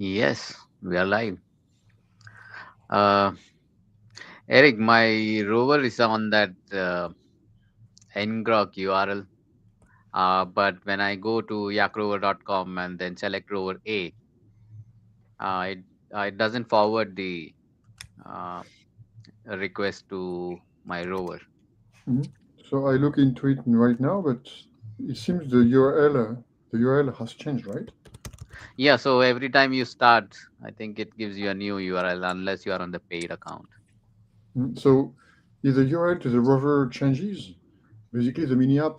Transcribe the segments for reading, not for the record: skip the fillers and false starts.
Yes, we are live. Uh, Eric, my rover is on that ngrok URL. But when I go to yakrover.com and then select rover A, it doesn't forward the uh, request to my rover. Mhm. So I look into it right now, but it seems the URL has changed, right? Yeah, so every time you start, I think it gives you a new URL unless you are on the paid account. So if the URL to the rover changes, basically the mini app,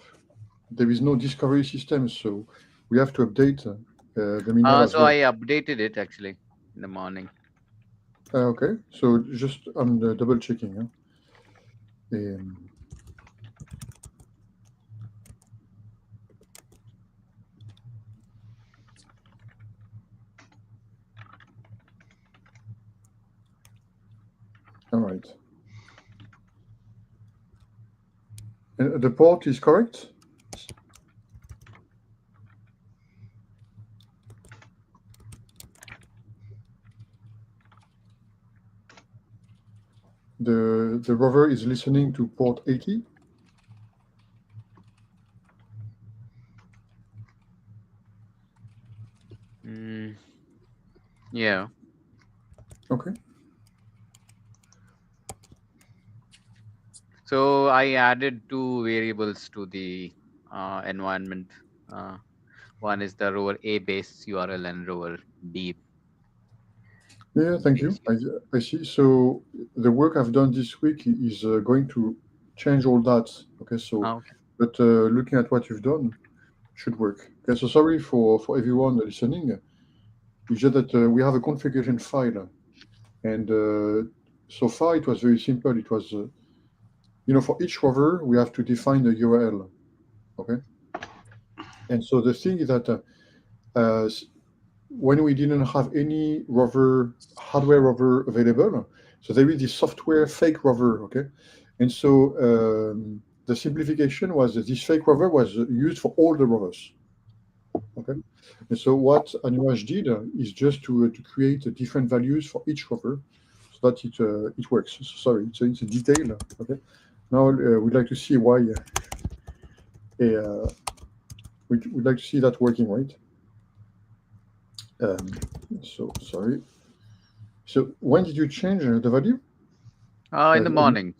there is no discovery system, so we have to update the mini app as So I well. updated it actually in the morning. Okay, so just I'm double checking. Huh? Um, all right, and the port is correct. The rover is listening to port 80. Mm, yeah. Okay. So I added two variables to the environment. Uh, One is the rover A base URL and rover B Yeah, thank you. base URL. I see. So the work I've done this week is going to change all that. Okay, so Okay. but looking at what you've done should work. Okay, so sorry for everyone listening. It's just that we have a configuration file, and so far it was very simple. It was for each rover we have to define the URL. Okay, and so the thing is that uh, when we didn't have any rover hardware rover available, so there is this software fake rover. Okay, and so the simplification was that this fake rover was used for all the rovers. Okay, and so what YaRG did is just to create different values for each rover so that it works. So, sorry, it's a detail. Okay, now we'd like to see why we'd like to see that working, right? Um, so sorry. So when did you change the value? In the morning,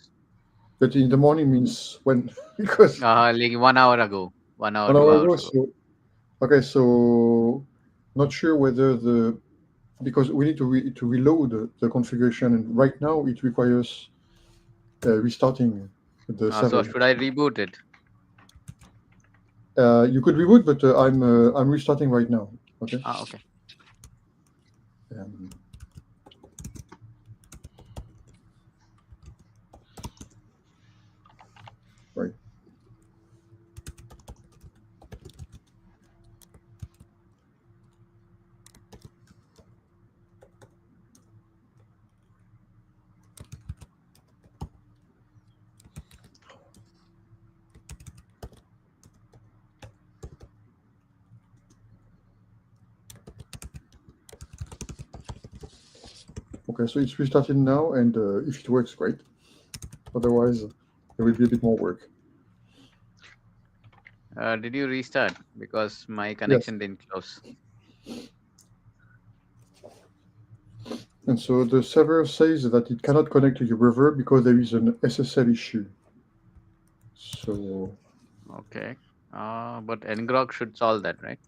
But in the morning means when? Because like 1 hour ago, 1 hour, 1 hour 2 hours ago. ago. So okay, so not sure whether because we need to reload the configuration, and right now it requires restarting the So server. should I reboot it? You could reboot, but I'm restarting right now. Okay. Okay. Um, right. Okay. So it's restarted now, and if it works, great. Otherwise, there will be a bit more work. Did you restart? Because my Yes. connection didn't close. And so the server says that it cannot connect to your server because there is an SSL issue. So Okay. But ngrok should solve that, right?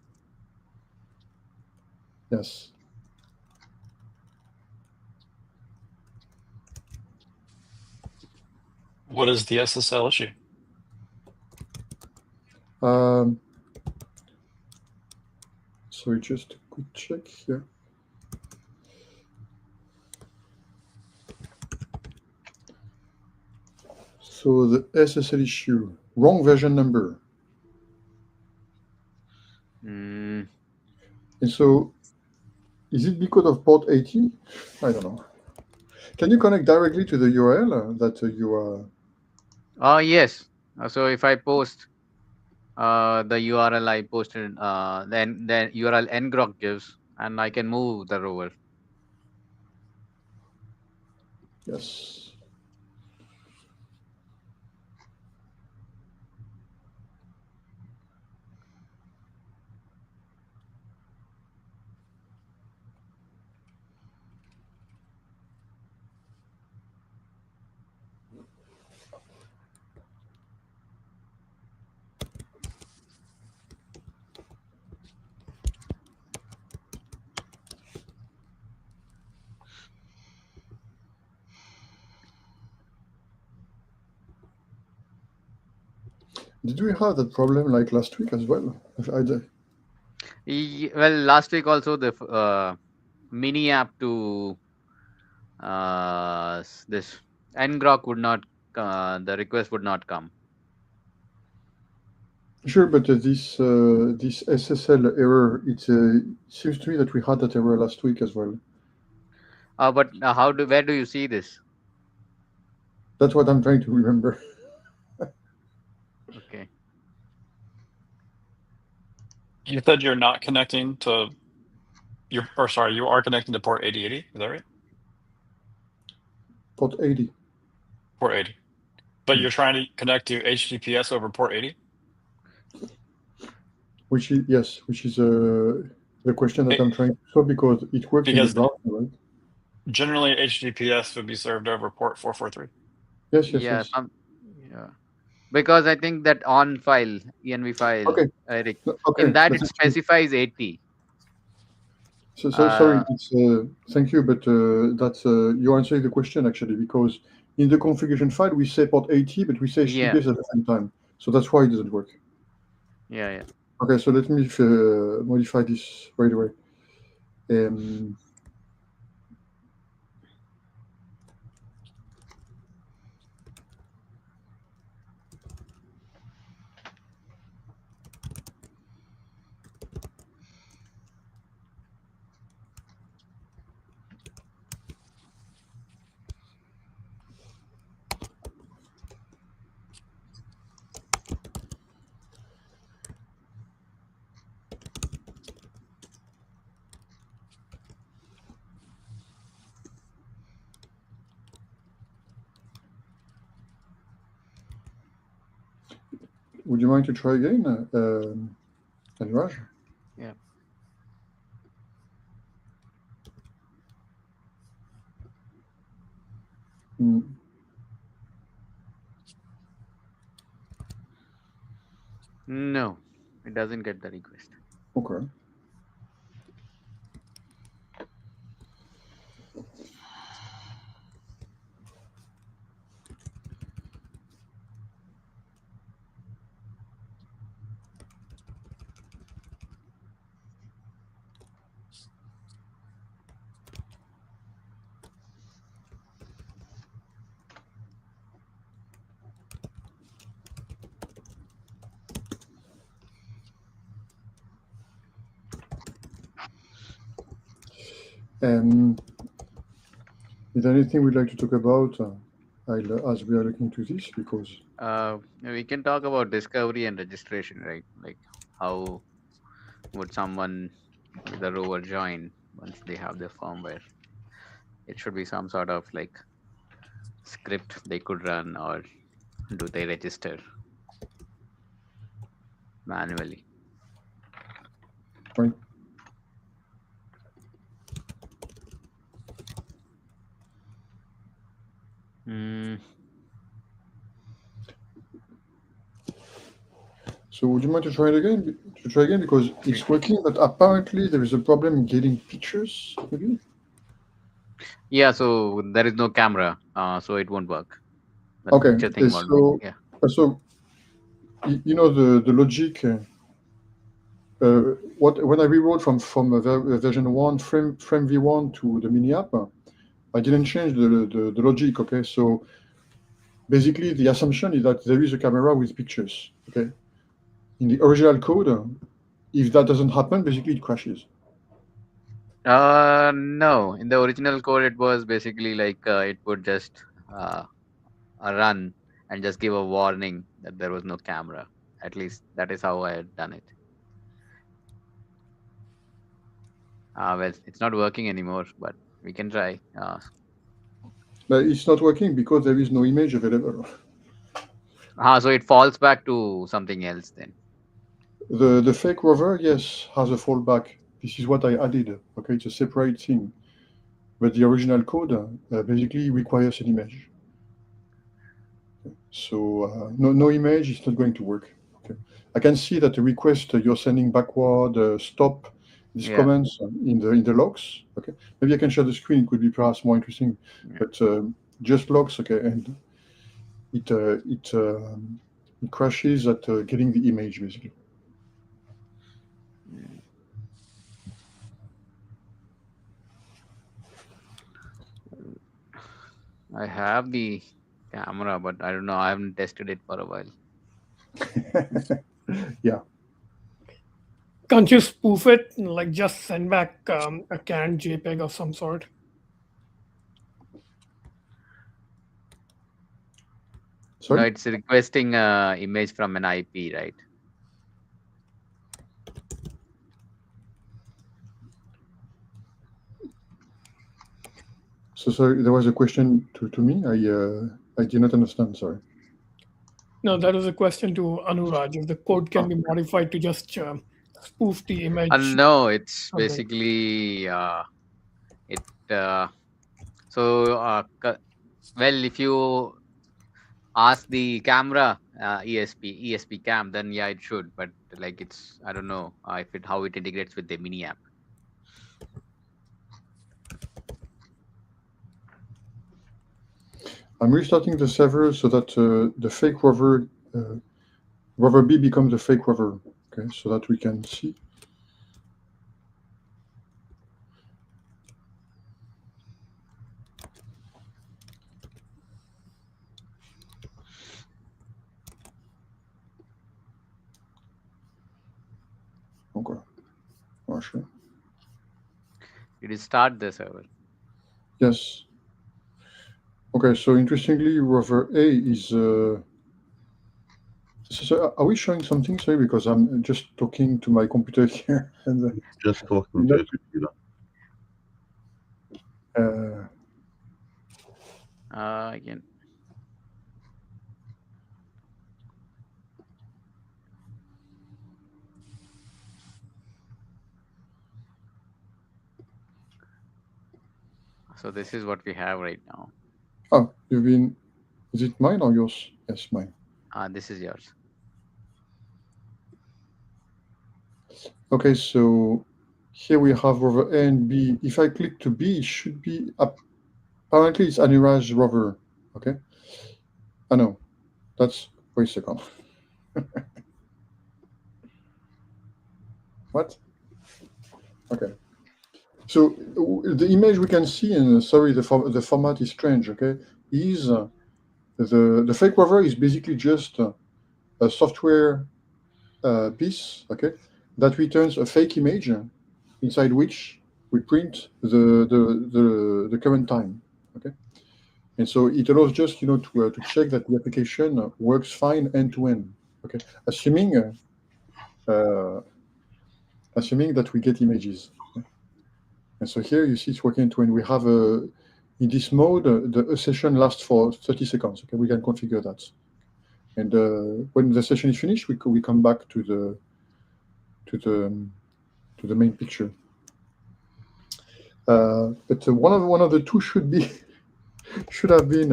yes. What is the SSL issue? Um, sorry, just a quick check here. So the SSL issue, wrong version number. Mm, And so is it because of port 80? I don't know. Can you connect directly to the URL that you are? yes. So if I post the URL I posted, then the URL ngrok gives. and I can move the rover. Yes. Did we have that problem like last week as well? Well, last week also the mini app to this ngrok would not the request would not come. Sure, but this SSL error, it seems to me that we had that error last week as well. But where do you see this? That's what I'm trying to remember. Okay. You said you're not connecting to you are connecting to port 8080. Is that right? Port 80. Port 80. But you're trying to connect to HTTPS over port 80? Which is, yes, which is the question that It- I'm trying to solve because it works in the because browser, right? generally HTTPS would be served over port 443. Yes, yes, Yeah, yes. yeah. Because I think that on file, env file, Okay, Eric, in okay. that Let's it explain. specifies 80. So sorry, it's, thank you, but that's you're answering the question actually because in the configuration file we say port 80, but we say Yeah, HTTPS at the same time. So that's why it doesn't work. yeah, yeah. Okay, so let me modify this right away. Um, would you mind to try again, Anuraj? Yeah. Mm, No, it doesn't get the request. okay. Um, is there anything we'd like to talk about as we are looking to this? Because We can talk about discovery and registration, right? Like how would someone with a rover join once they have their firmware? It should be some sort of like script they could run, or do they register manually? right. Mm, So would you mind to try it again? To try again because it's working, but apparently there is a problem getting pictures. Maybe. yeah, so there is no camera, so it won't work. The Okay. picture thing won't work. So Yeah. so you know the logic. What when I rewrote from version one frame v1 to the mini app, I didn't change the logic. Okay, so basically the assumption is that there is a camera with pictures. Okay, in the original code, if that doesn't happen, basically it crashes. No. In the original code, it was basically like it would just uh, run and just give a warning that there was no camera. At least that is how I had done it. Well, it's not working anymore, but we can try. But it's not working because there is no image available. So it falls back to something else then. The fake rover, yes, has a fallback. This is what I added. Okay, it's a separate thing. But the original code basically requires an image. So no image is not going to work. Okay. I can see that the request you're sending backward, stop, these Yeah. comments in the logs. Okay, maybe I can share the screen. It could be perhaps more interesting. Yeah. But just logs. Okay, and it crashes at getting the image basically. Mm. I have the camera, but I don't know. I haven't tested it for a while. Yeah. Can't you spoof it? Like just send back a canned JPEG of some sort. No, Sorry. it's requesting image from an IP, right? So sorry, there was a question to me. I did not understand. Sorry. No, that was a question to Anuraj. If the code can Ah, be modified to just spoof the image. No, it's Something. basically it. So, well, if you ask the camera ESP cam, then yeah, it should. But like it's I don't know if it how it integrates with the mini app. I'm restarting the server so that the fake rover B becomes the fake rover. Okay, so that we can see. Okay. Oh, sure. It is start the server. Yes. Okay, so interestingly, rover A is. So are we showing something? Sorry, because I'm just talking to my computer here, and Just talking to not, your computer. Again. So this is what we have right now. oh, you've been. Is it mine or yours? Yes, mine. This is yours. Okay, so here we have rover A and B. If I click to B, it should be apparently it's Aniraj rover. Okay. I know. That's wait a second. What? Okay. So the image we can see, and sorry, the format is strange. Okay, is the fake rover is basically just a software piece. Okay, that returns a fake image inside which we print the current time. Okay, and so it allows just to check that the application works fine end to end. Okay, assuming that we get images. And so here you see it's working when we have in this mode, the session lasts for 30 seconds. Okay, we can configure that. And when the session is finished, we come back to the main picture. But one of the two should have been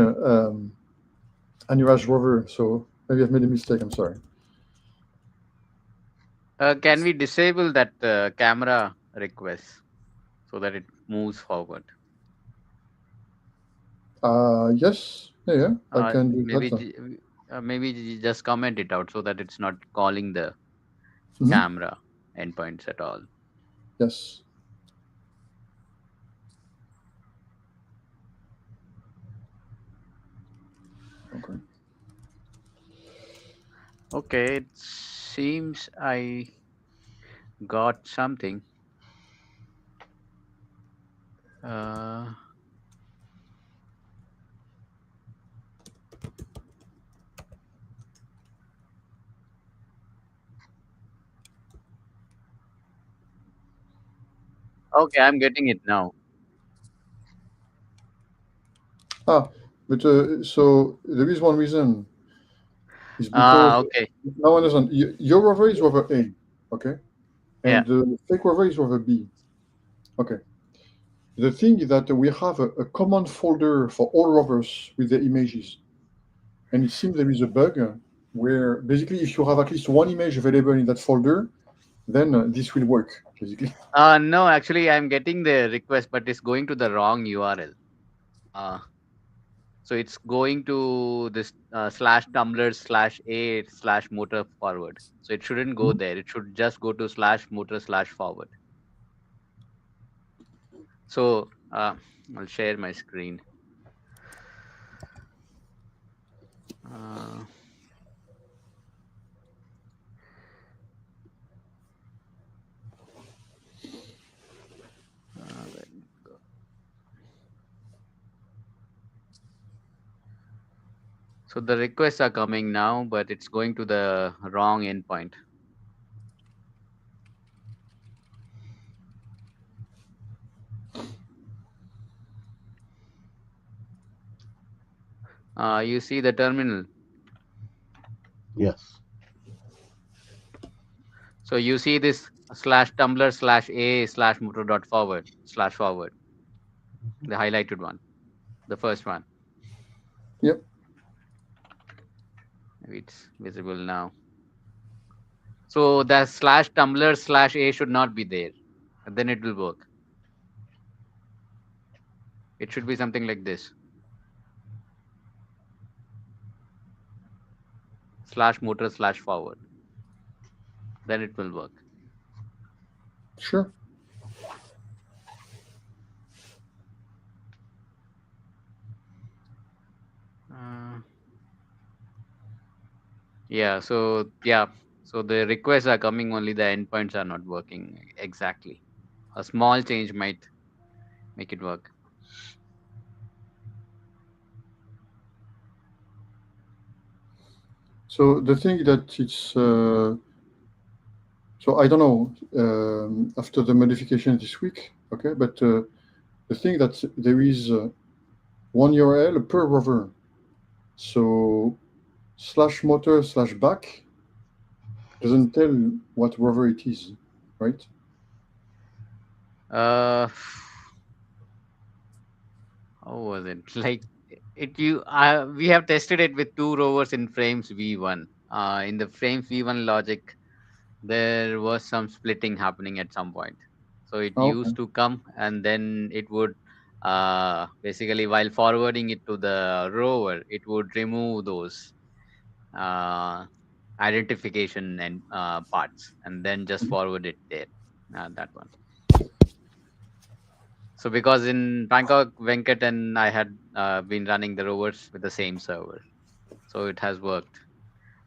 Aniraj rover. So maybe I've made a mistake. I'm sorry. Can we disable that camera request so that it moves forward? Yes, yeah, I can do Maybe that. just comment it out so that it's not calling the Mhm. camera endpoints at all. Yes. Okay. Okay, it seems I got something. Uh, Okay, I'm getting it now. Ah, but so there is one reason. Is because Okay. now I understand. Your rover is rover A, okay, Yeah. and the fake rover is rover B. Okay. The thing is that we have a common folder for all rovers with the images, and it seems there is a bug where basically if you have at least one image available in that folder, then this will work basically. No, actually, I'm getting the request, but it's going to the wrong URL. Uh, so it's going to this slash tumblr slash a slash motor forward. So it shouldn't go Mhm. there. It should just go to slash motor slash forward. So I'll share my screen. Uh, where did it go? So the requests are coming now, but it's going to the wrong endpoint. You see the terminal. Yes. So you see this slash tumblr slash a slash motor dot forward slash forward, the highlighted one, the first one. Yep. Maybe it's visible now. So the slash tumblr slash a should not be there. And then it will work. It should be something like this. Slash motor slash forward. Then it will work. Sure. Uh, yeah. So the requests are coming. Only the endpoints are not working exactly. A small change might make it work. So the thing that it's so I don't know after the modification this week, okay, but the thing that there is one URL per rover. So slash motor slash back doesn't tell what rover it is, right? Uh, how was it? Like we have tested it with two rovers in frames v1. In the frames v1 logic, there was some splitting happening at some point. So it Oh, okay. used to come and then it would basically while forwarding it to the rover, it would remove those uh, identification and parts and then just forward it there. That one. So because in Bangkok, Venkat and I had been running the rovers with the same server, so it has worked.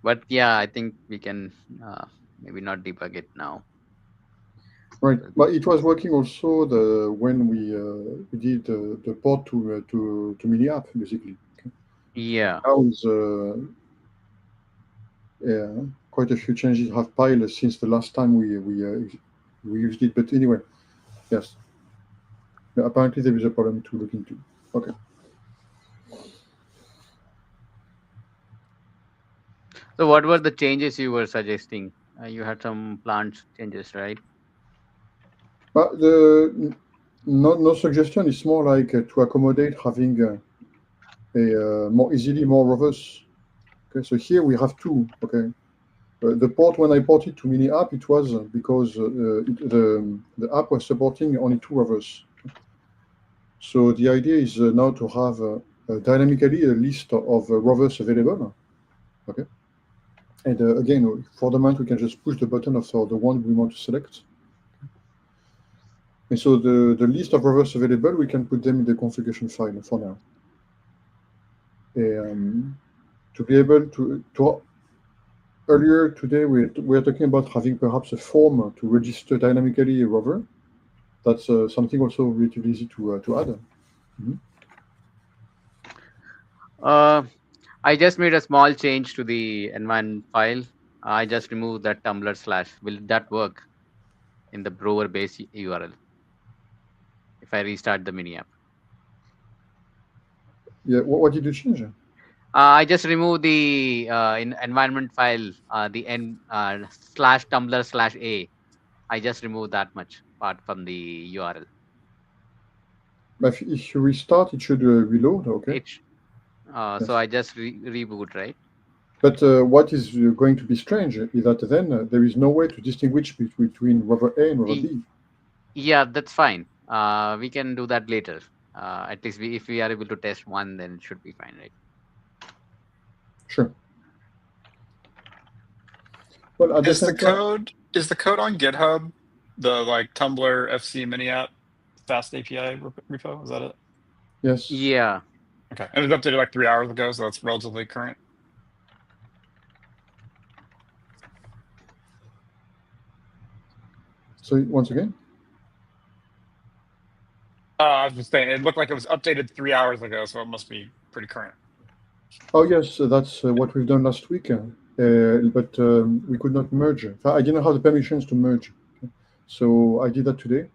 But yeah, I think we can maybe not debug it now. Right, So but it was working also when we did the port to mini app basically. Okay. yeah, Now is yeah, quite a few changes have piled since the last time we used it. But anyway, yes, yeah, apparently there is a problem to look into. Okay. so what were the changes you were suggesting? You had some plant changes, right? But the no suggestion. It's more like to accommodate having more easily more rovers. Okay, so here we have two. Okay, the port when I ported to mini app, it was because the app was supporting only two rovers. So the idea is now to have dynamically a list of rovers available. Okay, and again for the moment we can just push the button of the one we want to select. And so the list of rovers available, we can put them in the configuration file for now. To be able to earlier today, we're talking about having perhaps a form to register dynamically a rover. That's something also relatively easy to add. Mhm. Uh, I just made a small change to the environment file. I just removed that tumblr slash. Will that work in the Brower base URL? if I restart the mini app. Yeah. What did you change? I just removed the environment file, the n /tumblr/a. I just removed that much part from the URL. But if you restart, it should reload. Okay. It Yes. So I just reboot, right? But what is going to be strange is that then there is no way to distinguish between rover A and rover B. Yeah, that's fine. We can do that later. At least if we are able to test one, then it should be fine, right? Sure. Well, at the Is the same time, code on GitHub the like Tumblr FC mini app fast API repo? Is that it? yes. Yeah. Okay, and it was updated like 3 hours ago, so that's relatively current. So once again, I was just saying, it looked like it was updated 3 hours ago, so it must be pretty current. oh yes, that's what we've done last week. But we could not merge. I didn't have the permissions to merge, okay? So I did that today.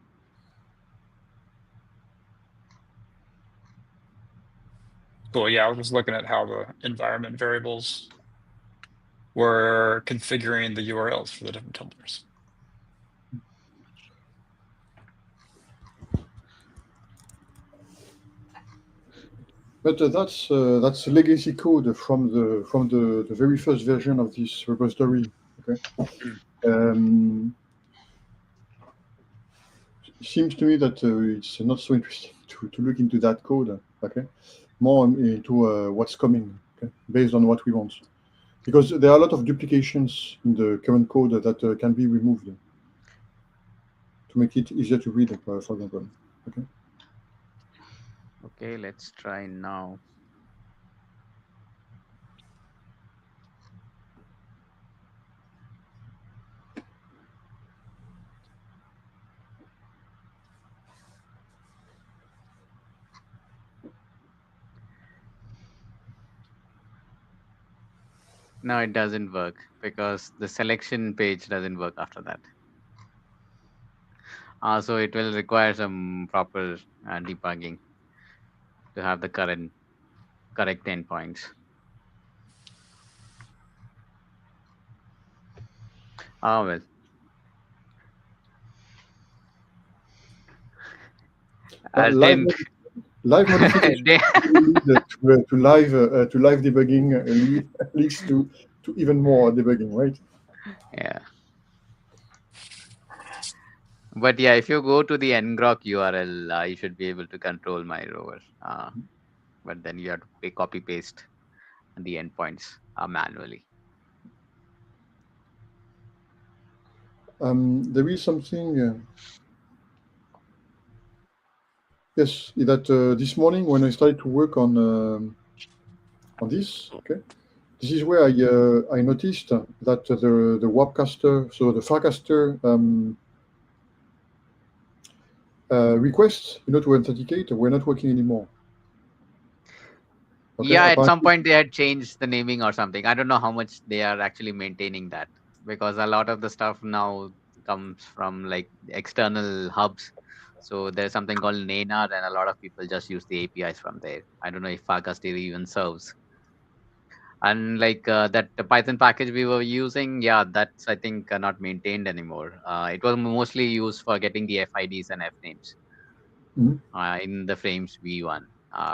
Cool. Yeah, I was just looking at how the environment variables were configuring the URLs for the different tumblers. But that's legacy code from the very first version of this repository. Okay. It seems to me that it's not so interesting to look into that code. Okay, more into what's coming, okay, based on what we want, because there are a lot of duplications in the current code that can be removed to make it easier to read, for example. Okay. Okay, let's try now. No, it doesn't work because the selection page doesn't work after that. So it will require some proper debugging to have the correct endpoints. Oh well. Live modification to live debugging leads to even more debugging, right? Yeah. But yeah, if you go to the ngrok URL, you should be able to control my rover. But then you have to copy paste the endpoints manually. There is something. Yes, that this morning when I started to work on this, okay, this is where I noticed that the Webcaster, so the Farcaster requests, to authenticate, were not working anymore. Okay, Yeah, at some point they had changed the naming or something. I don't know how much they are actually maintaining that, because a lot of the stuff now comes from like external hubs. So there's something called Nanar, and a lot of people just use the APIs from there. I don't know if Farcaster even serves. And like that Python package we were using, yeah, that's I think not maintained anymore. It was mostly used for getting the FIDs and fnames in the frames v1.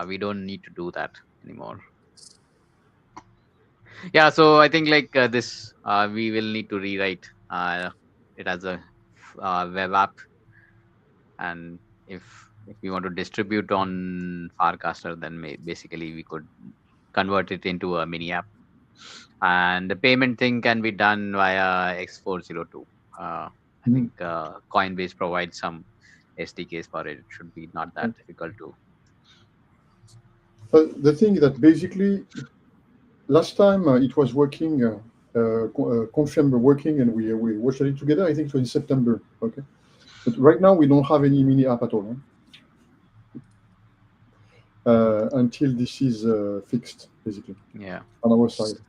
We don't need to do that anymore. Yeah, so I think like this we will need to rewrite it as a web app, and if we want to distribute on Farcaster, then basically we could convert it into a mini app. And the payment thing can be done via X402. I think Coinbase provides some SDKs for it. It should be not that difficult to. The thing is that basically last time it was working, Confirm working, and we watched it together. I think it was in September. Okay, but right now we don't have any mini app at all. Until this is fixed, basically. Yeah. On our side.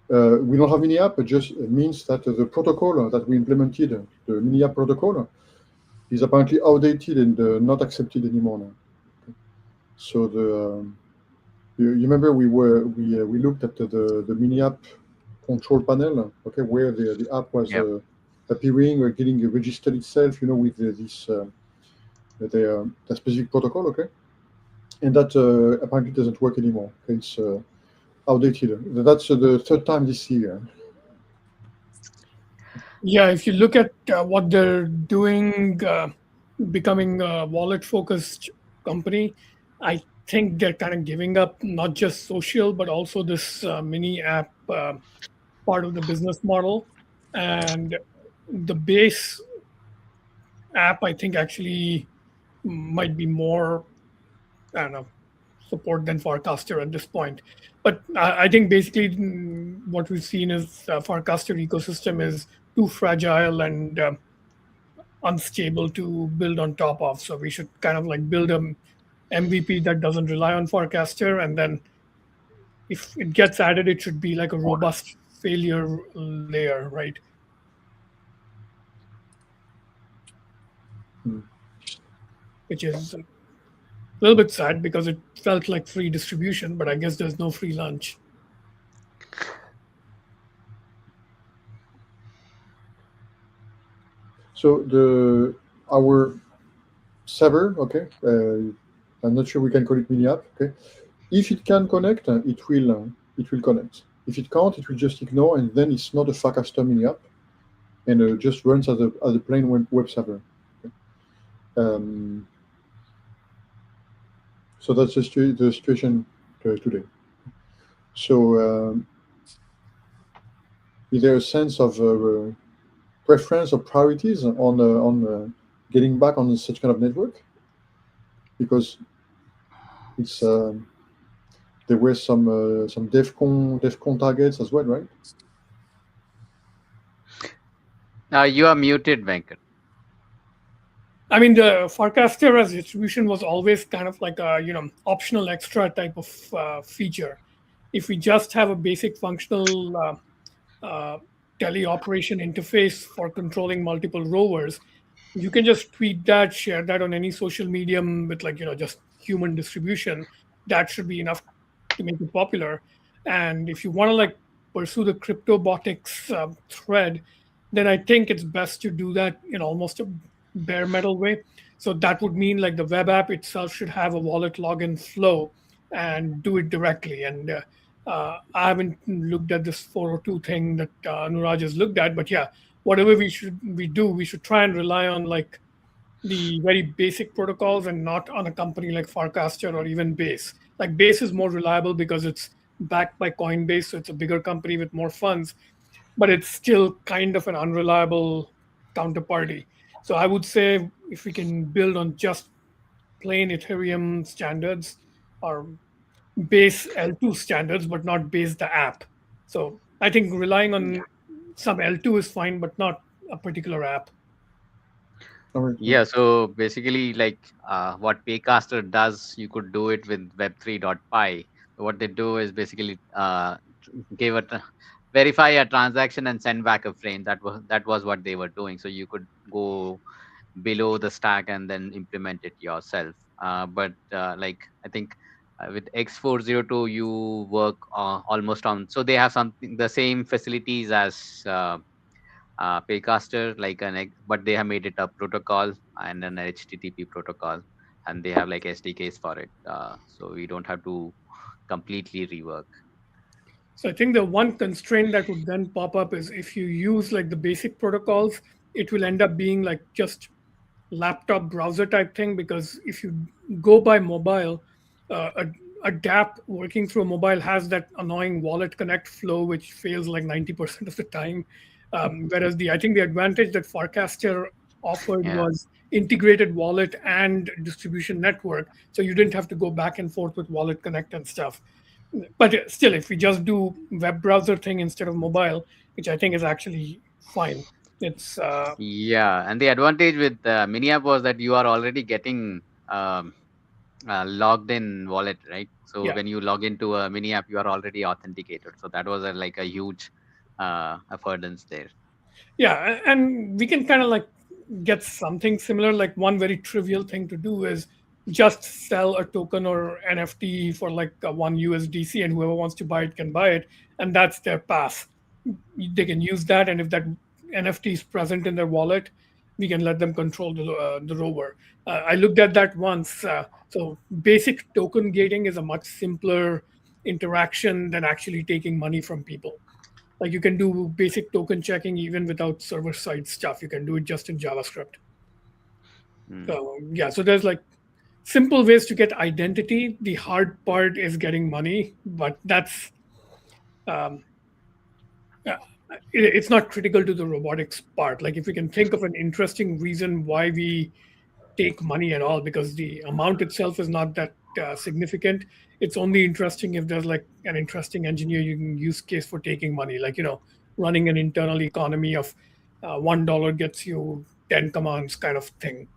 We don't have mini app. It just means that the protocol that we implemented, the mini app protocol, is apparently outdated and not accepted anymore now. So you remember we looked at the mini app control panel, okay, where the app was Yep. appearing or getting registered itself, with the specific protocol, okay, and that apparently doesn't work anymore. Okay, it's outdated. That's the third time this year. Yeah, if you look at what they're doing, becoming a wallet focused company, I think they're kind of giving up not just social, but also this mini app part of the business model. And the base app, I think, actually might be more, I don't know, support than Forecaster at this point. But I think basically what we've seen is Forecaster ecosystem is too fragile and unstable to build on top of. So we should kind of like build a MVP that doesn't rely on Forecaster, and then if it gets added, it should be like a robust failure layer, right? Hmm. Which is a little bit sad because it felt like free distribution, but I guess there's no free lunch. So our server, okay, I'm not sure we can call it mini app, okay. If it can connect, it will connect. If it can't, it will just ignore, and then it's not a Farcaster mini app, and just runs as a plain web server. Okay? Um, so that's the situation today. So is there a sense of preference or priorities on getting back on such kind of network? Because it's there were some DevCon targets as well, right? You are muted, Venkat. I mean, the forecaster as distribution was always kind of like a optional extra type of feature. If we just have a basic functional teleoperation interface for controlling multiple rovers, you can just tweet that, share that on any social medium with like just human distribution. That should be enough to make it popular. And if you want to like pursue the cryptobotics thread, then I think it's best to do that in almost a bare metal way. So that would mean like the web app itself should have a wallet login flow and do it directly. And I haven't looked at this 402 thing that Nuraj has looked at, but yeah, whatever we should try and rely on like the very basic protocols and not on a company like Farcaster or even Base. Like Base is more reliable because it's backed by Coinbase, so it's a bigger company with more funds, but it's still kind of an unreliable counterparty. So I would say if we can build on just plain Ethereum standards or base L2 standards, but not base the app. So I think relying on some L2 is fine, but not a particular app. All right. Yeah, so basically, like what Paycaster does, you could do it with Web3.py. What they do is basically give verify a transaction and send back a frame. That was what they were doing. So you could go below the stack and then implement it yourself. But like I think with X402, you work almost on. So they have something the same facilities as Paycaster, like but they have made it a protocol and an HTTP protocol, and they have like SDKs for it. So we don't have to completely rework. So I think the one constraint that would then pop up is if you use like the basic protocols, it will end up being like just laptop browser type thing because if you go by mobile, a DApp working through a mobile has that annoying wallet connect flow which fails like 90% of the time. Whereas I think the advantage that Farcaster offered Yeah. was integrated wallet and distribution network, so you didn't have to go back and forth with wallet connect and stuff. But still, if we just do web browser thing instead of mobile, which I think is actually fine, it's Yeah, and the advantage with Miniapp was that you are already getting logged in wallet, right? So yeah. when you log into a Miniapp, you are already authenticated. So that was like a huge affordance there. Yeah, and we can kind of like get something similar. Like one very trivial thing to do is just sell a token or NFT for like one USDC, and whoever wants to buy it can buy it, and that's their pass. They can use that, and if that NFT is present in their wallet, we can let them control the rover. I looked at that once. So basic token gating is a much simpler interaction than actually taking money from people. Like you can do basic token checking even without server side stuff. You can do it just in JavaScript. So yeah, so there's like simple ways to get identity. The hard part is getting money, but that's um, it's not critical to the robotics part. Like if we can think of an interesting reason why we take money at all, because the amount itself is not that significant. It's only interesting if there's like an interesting engineering use case for taking money, like running an internal economy of $1 gets you 10 commands kind of thing.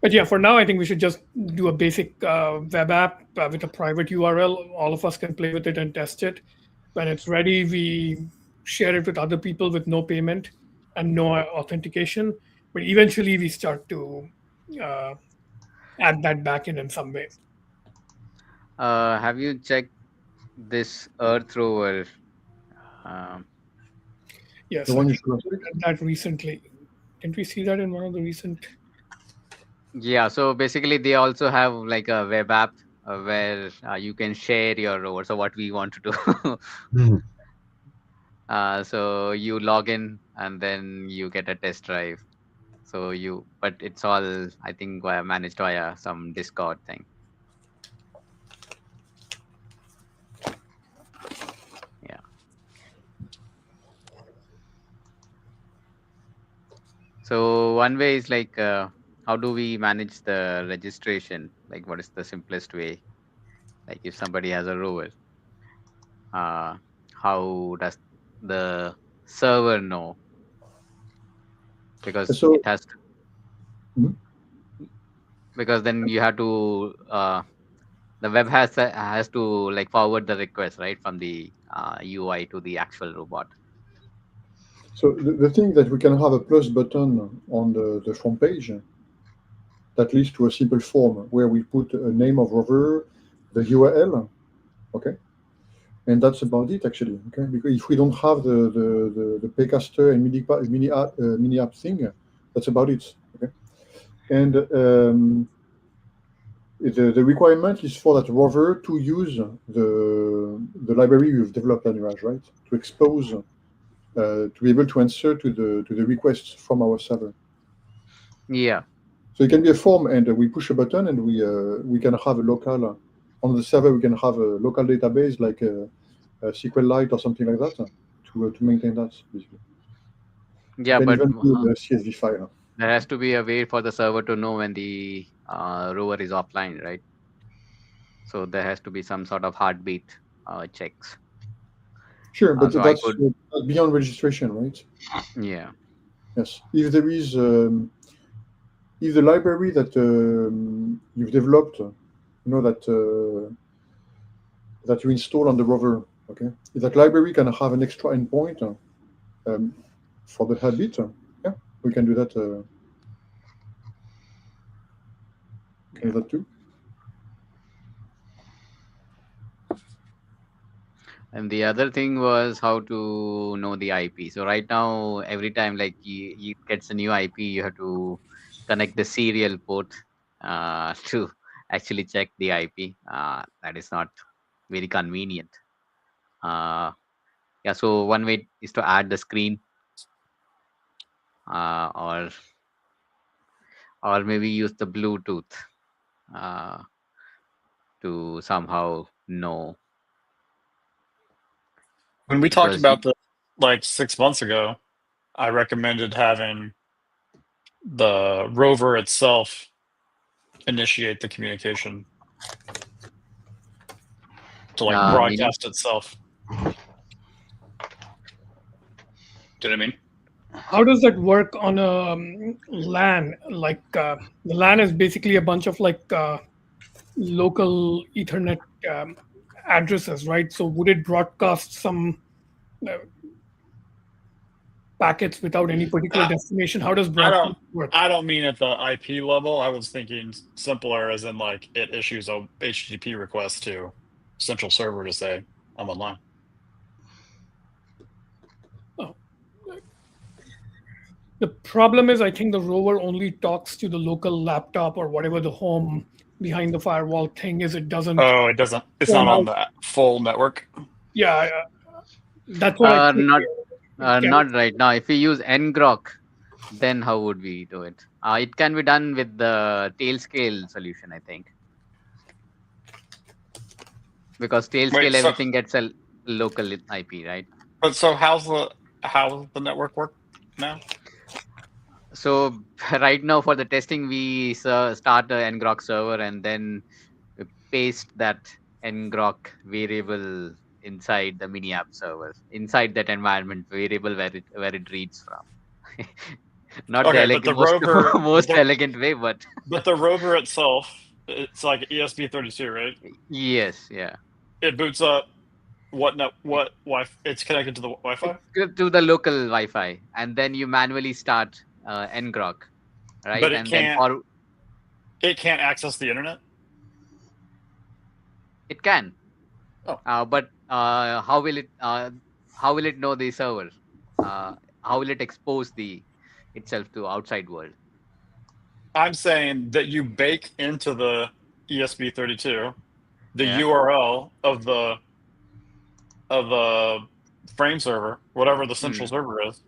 But yeah, for now, I think we should just do a basic web app with a private URL. All of us can play with it and test it. When it's ready, we share it with other people with no payment and no authentication. But eventually, we start to add that back in some way. Have you checked this Earth rover? Um, Yes, The one you I showed us. looked at that recently. Didn't we see that in one of the recent? yeah, so basically they also have like a web app where you can share your rover. So what we want to do, so you log in and then you get a test drive. So but it's all I think managed via some Discord thing. Yeah. So one way is like, how do we manage the registration? Like, what is the simplest way? Like, if somebody has a rover, how does the server know? Because So, it has to, Mhm. because then you have to the web has to like forward the request right from the UI to the actual robot. so the thing that we can have a plus button on the front page that leads to a simple form where we put a name of rover, the URL, okay, and that's about it actually. Okay, because if we don't have the paycaster and mini app thing, that's about it. Okay, and the requirement is for that rover to use the library we've developed on YaRG, right, to expose to be able to answer to the requests from our server. Yeah. So it can be a form, and we push a button, and we can have a local on the server. We can have a local database like a SQLite or something like that to maintain that. Basically. Yeah, You can but even do the CSV file. there has to be a way for the server to know when the rover is offline, right? So there has to be some sort of heartbeat checks. Sure, but So I that's could, beyond registration, right? yeah. Yes. If there is, if the library that you've developed, that you install on the rover, okay, if that library can have an extra endpoint um, for the heartbeat, yeah, we can do that. Can do that too. And the other thing was how to know the IP. So right now, every time like you gets a new IP, you have to connect the serial port to actually check the IP. That is not very convenient. Yeah, so one way is to add the screen, or maybe use the Bluetooth to somehow know, When we talked because about this like 6 months ago, I recommended having the rover itself initiate the communication to like broadcast itself. Do you know what I mean? How does that work on a LAN? Like the LAN is basically a bunch of like local Ethernet addresses, right? So would it broadcast some packets without any particular destination? How does I broadcast don't. work? I don't mean at the IP level. I was thinking simpler, as in like it issues a HTTP request to central server to say I'm online. Oh. The problem is, I think the rover only talks to the local laptop or whatever the home behind the firewall thing is. It doesn't Oh, it doesn't. It's phone not on out. the full network. Yeah, that's what I think. Not It can. not right now. If we use ngrok, then how would we do it? It can be done with the tailscale solution, I think, because Wait. tailscale So, everything gets a local IP, right? but so how's the network work now? So right now for the testing, we start a ngrok server and then we paste that ngrok variable inside the mini app server, inside that environment variable where it reads from. Not the Okay, but the most rover, most elegant way, but but the rover itself, it's like ESP32, right? yes, yeah. It boots up what Wi? It's connected to the Wi-Fi. To the local Wi-Fi, and then you manually start ngrok, right? But And then for it can't access the internet. it can, Oh. but how will it know the server? How will it expose itself to outside world? I'm saying that you bake into the ESP32 the Yeah. URL of the frame server, whatever the central server is.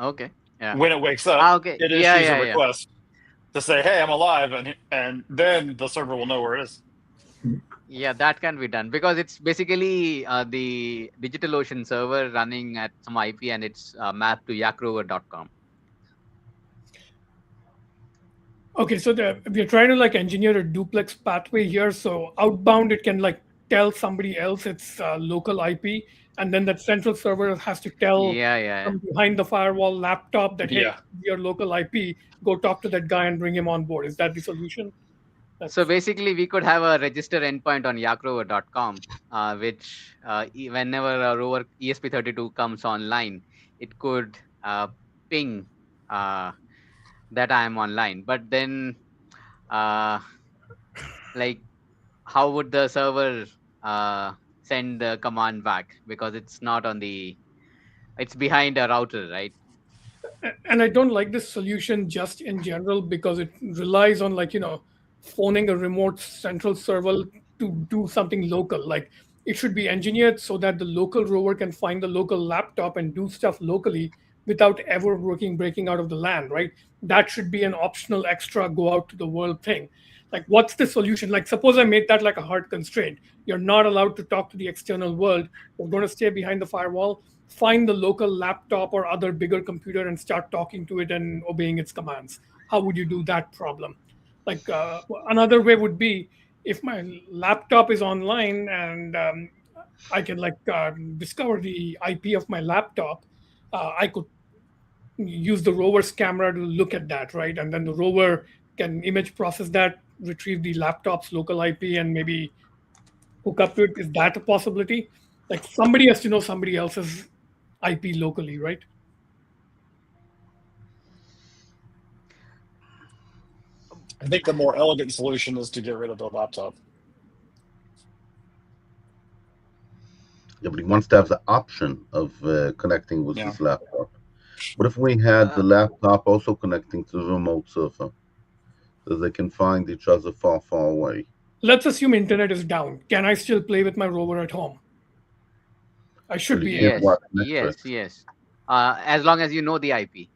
Okay. Yeah. When it wakes up, Okay. it Yeah. issues Yeah. a Yeah. request to say, "Hey, I'm alive," and then the server will know where it is. Yeah, that can be done because it's basically the DigitalOcean server running at some IP and it's mapped to yakrover.com. Okay, so we are trying to like engineer a duplex pathway here. So outbound, it can like tell somebody else its local IP, and then that central server has to tell Yeah, yeah. from behind the firewall laptop that, hey, Yeah. your local IP, go talk to that guy and bring him on board. Is that the solution? So basically, we could have a register endpoint on yakrover.com, which whenever a rover ESP32 comes online, it could ping that I am online. But then, like, how would the server send the command back? Because it's not it's behind a router, right? And I don't like this solution just in general because it relies on like phoning a remote central server to do something local. Like it should be engineered so that the local rover can find the local laptop and do stuff locally without ever breaking out of the LAN, right? That should be an optional extra go out to the world thing. Like what's the solution? Like suppose I made that like a hard constraint. You're not allowed to talk to the external world. You're going to stay behind the firewall, find the local laptop or other bigger computer and start talking to it and obeying its commands. How would you do that problem? Like another way would be if my laptop is online and I can like discover the IP of my laptop, I could use the rover's camera to look at that, right? And then the rover can image process that, retrieve the laptop's local IP, and maybe hook up to it. Is that a possibility? Like somebody has to know somebody else's IP locally, right? I think the more elegant solution is to get rid of the laptop. Yeah, but he wants to have the option of connecting with his laptop. What if we had the laptop also connecting to the remote server, so they can find each other far, far away? Let's assume internet is down. Can I still play with my rover at home? I should be able. Yes. As long as you know the IP.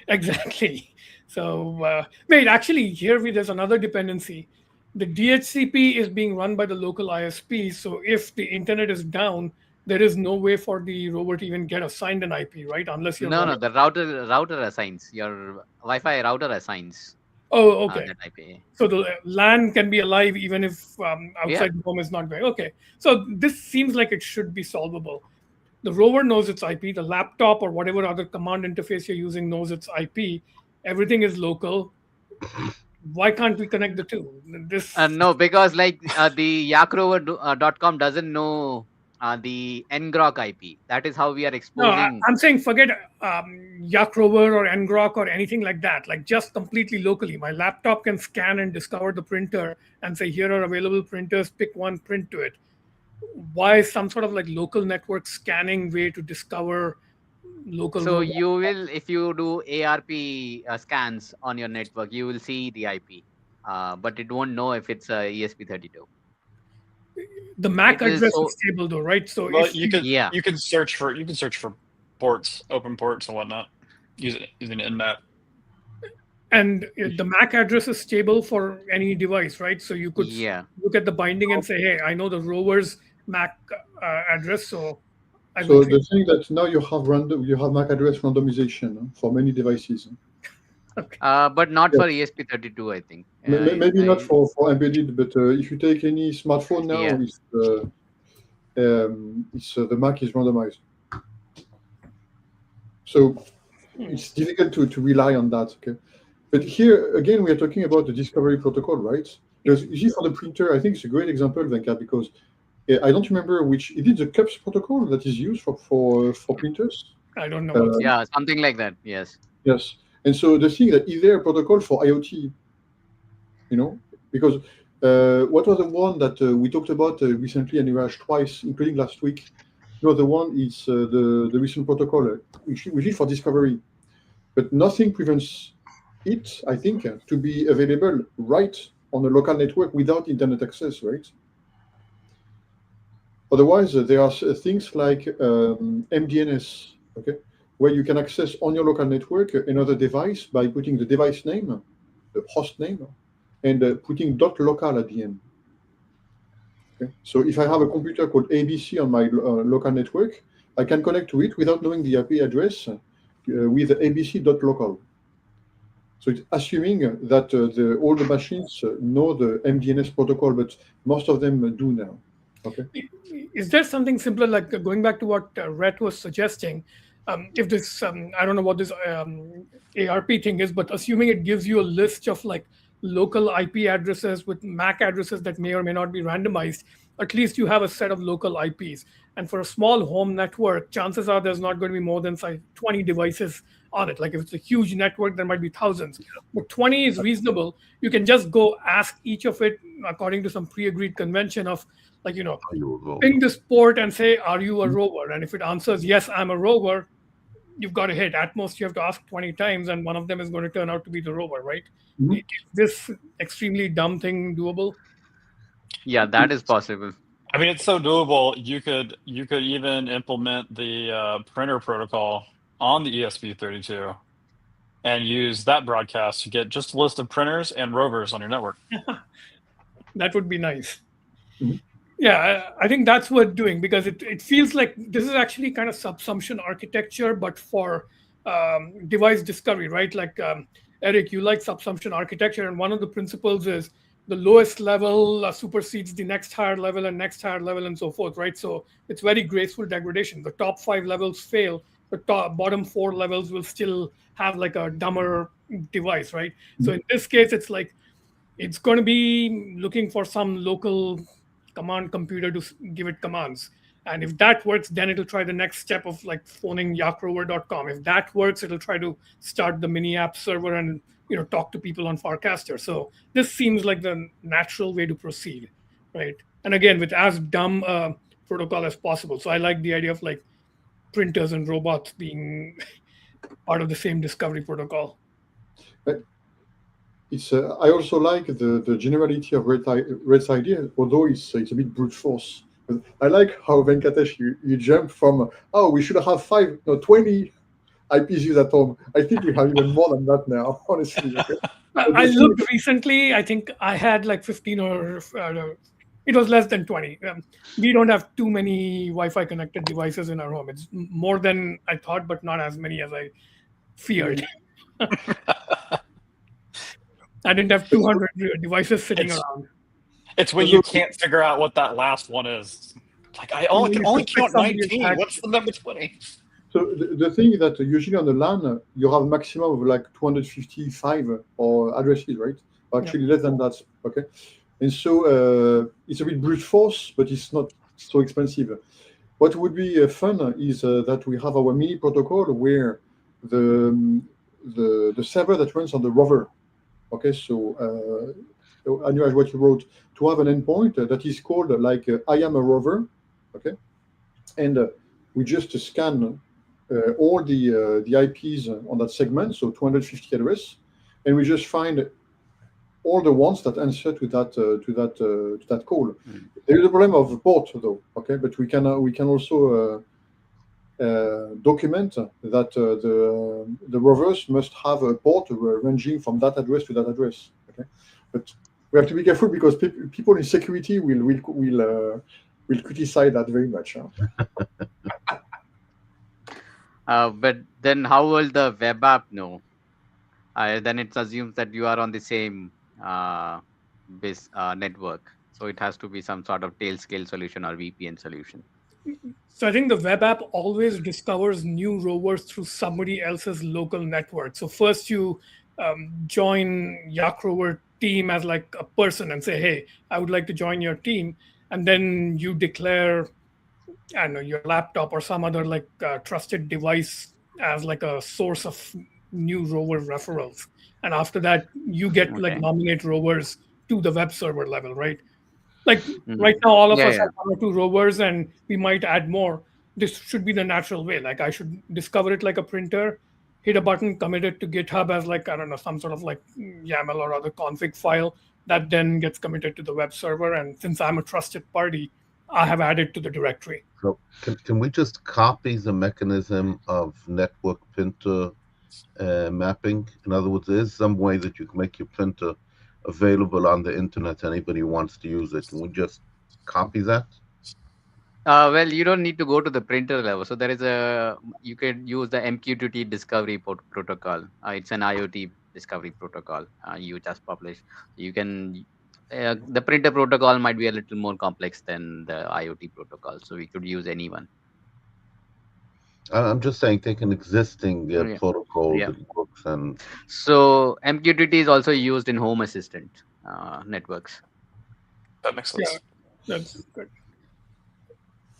Exactly. So wait, actually, here there's another dependency. The DHCP is being run by the local ISP. So if the internet is down, there is no way for the rover to even get assigned an IP, right? Unless you're no, the router assigns, your Wi-Fi router assigns. Oh, okay. That IP. So the LAN can be alive even if outside the home is not going. Okay. So this seems like it should be solvable. The rover knows its IP. The laptop or whatever other command interface you're using knows its IP. Everything is local. Why can't we connect the two? No, because like the yakrover.com doesn't know the ngrok IP. That is how we are No, exposing. I'm saying forget YaRG Rover or ngrok or anything like that. Like just completely locally. My laptop can scan and discover the printer and say, here are available printers, pick one, print to it. Why some sort of like local network scanning way to discover local So robots? you will, if you do ARP scans on your network, you will see the IP, but it won't know if it's a ESP32. The MAC It is address is so, stable though, right? So Well, if yeah. you can search for ports, open ports and whatnot, using nmap. and the MAC address is stable for any device, right? So you could Yeah. look at the binding and say, hey, I know the rover's MAC address, so I So will. the thing that now you have MAC address randomization for many devices. Okay. But not Yes. for ESP32, I think. Maybe not for embedded, but if you take any smartphone now, Yeah. it's the MAC is randomized. So it's difficult to rely on that. Okay, but here again we are talking about the discovery protocol, right? Because you see for the printer, I think it's a great example, Venkat, because I don't remember which. Is it the CUPS protocol that is used for printers? I don't know. What's Yeah, something like that. Yes. Yes. And so the thing that is there a protocol for IoT, because what was the one that we talked about recently and YaRG twice, including last week? The one is the recent protocol, which is for discovery, but nothing prevents it, I think, to be available right on a local network without internet access, right? Otherwise, there are things like MDNS, okay, where you can access on your local network another device by putting the device name, the host name, and putting .local at the end. Okay? So if I have a computer called ABC on my local network, I can connect to it without knowing the IP address with abc.local. So it's assuming that all the machines know the MDNS protocol, but most of them do now. Okay. Is there something simpler, like going back to what Rhett was suggesting? If this, I don't know what this ARP thing is, but assuming it gives you a list of like local IP addresses with MAC addresses that may or may not be randomized, at least you have a set of local IPs. And for a small home network, chances are there's not going to be more than 20 devices on it. Like if it's a huge network, there might be thousands, but 20 is reasonable. You can just go ask each of it according to some pre-agreed convention of like, ping this port and say, are you a rover? And if it answers, yes, I'm a rover, you've got a hit. At most, you have to ask 20 times, and one of them is going to turn out to be the rover, right? Mhm. Is this extremely dumb thing doable? Yeah, that is possible. I mean, it's so doable. You could even implement the printer protocol on the ESP32 and use that broadcast to get just a list of printers and rovers on your network. That would be nice. Mhm. Yeah, I think that's worth doing because it feels like this is actually kind of subsumption architecture, but for device discovery, right? Like Eric, you like subsumption architecture, and one of the principles is the lowest level supersedes the next higher level and next higher level and so forth, right? So it's very graceful degradation. The top 5 levels fail, the bottom 4 levels will still have like a dumber device, right? So in this case, it's like it's going to be looking for some local command computer to give it commands. And if that works, then it'll try the next step of like phoning yakrover.com. If that works, it'll try to start the mini app server and talk to people on Farcaster. So this seems like the natural way to proceed, right? And again, with as dumb protocol as possible. So I like the idea of like printers and robots being part of the same discovery protocol. I also like the generality of Red's idea, although it's a bit brute force. I like how Venkatesh you jump from we should have 20 IPs used at home. I think we have even more than that now, honestly. Okay? I looked recently. I think I had like 15 or it was less than 20. We don't have too many Wi-Fi connected devices in our home. It's more than I thought, but not as many as I feared. I didn't have 200 devices sitting around. It's when you can't figure out what that last one is. Like I can only count 19. What's the number 20? So the thing that usually on the LAN, you have a maximum of like 255 or addresses, right? Actually, less than that. Okay, and so it's a bit brute force, but it's not so expensive. What would be fun is that we have our mini protocol where the server that runs on the rover. Okay, so Anuaj, what you wrote, to have an endpoint that is called I am a rover. Okay, and we just scan all the IPs on that segment, so 250 address, and we just find all the ones that answer to that call. There is a problem of port though, okay, but we can also document that the rovers must have a port ranging from that address to that address. Okay, but we have to be careful because people in security will criticize that very much. But then, how will the web app know? Then it assumes that you are on the same network, so it has to be some sort of tail-scale solution or VPN solution. So I think the web app always discovers new rovers through somebody else's local network. So first you join YaRG rover team as like a person and say, hey, I would like to join your team. And then you declare, I don't know, your laptop or some other like trusted device as like a source of new rover referrals. And after that, you get to like nominate rovers to the web server level, right? Like right now, all of us have 1 or 2 rovers, and we might add more. This should be the natural way. Like I should discover it like a printer, hit a button, commit it to GitHub as like, I don't know, some sort of like YAML or other config file that then gets committed to the web server. And since I'm a trusted party, I have added to the directory. So can we just copy the mechanism of network printer mapping? In other words, there's some way that you can make your printer available on the internet. Anybody who wants to use it. Can we just copy that? Well, you don't need to go to the printer level. So you can use the MQTT discovery protocol. It's an IoT discovery protocol. You just publish. You can. The printer protocol might be a little more complex than the IoT protocol, so we could use any one. I'm just saying, take an existing protocol that works, and so MQTT is also used in Home Assistant networks. That makes sense. Yeah, that's good.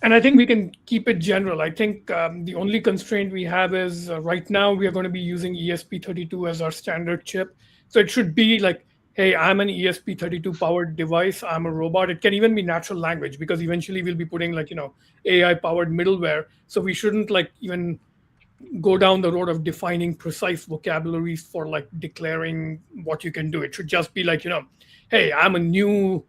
And I think we can keep it general. I think the only constraint we have is right now we are going to be using ESP32 as our standard chip. So it should be like, hey, I'm an ESP32 powered device. I'm a robot. It can even be natural language because eventually we'll be putting like, AI powered middleware. So we shouldn't like even go down the road of defining precise vocabularies for like declaring what you can do. It should just be like, hey, I'm a new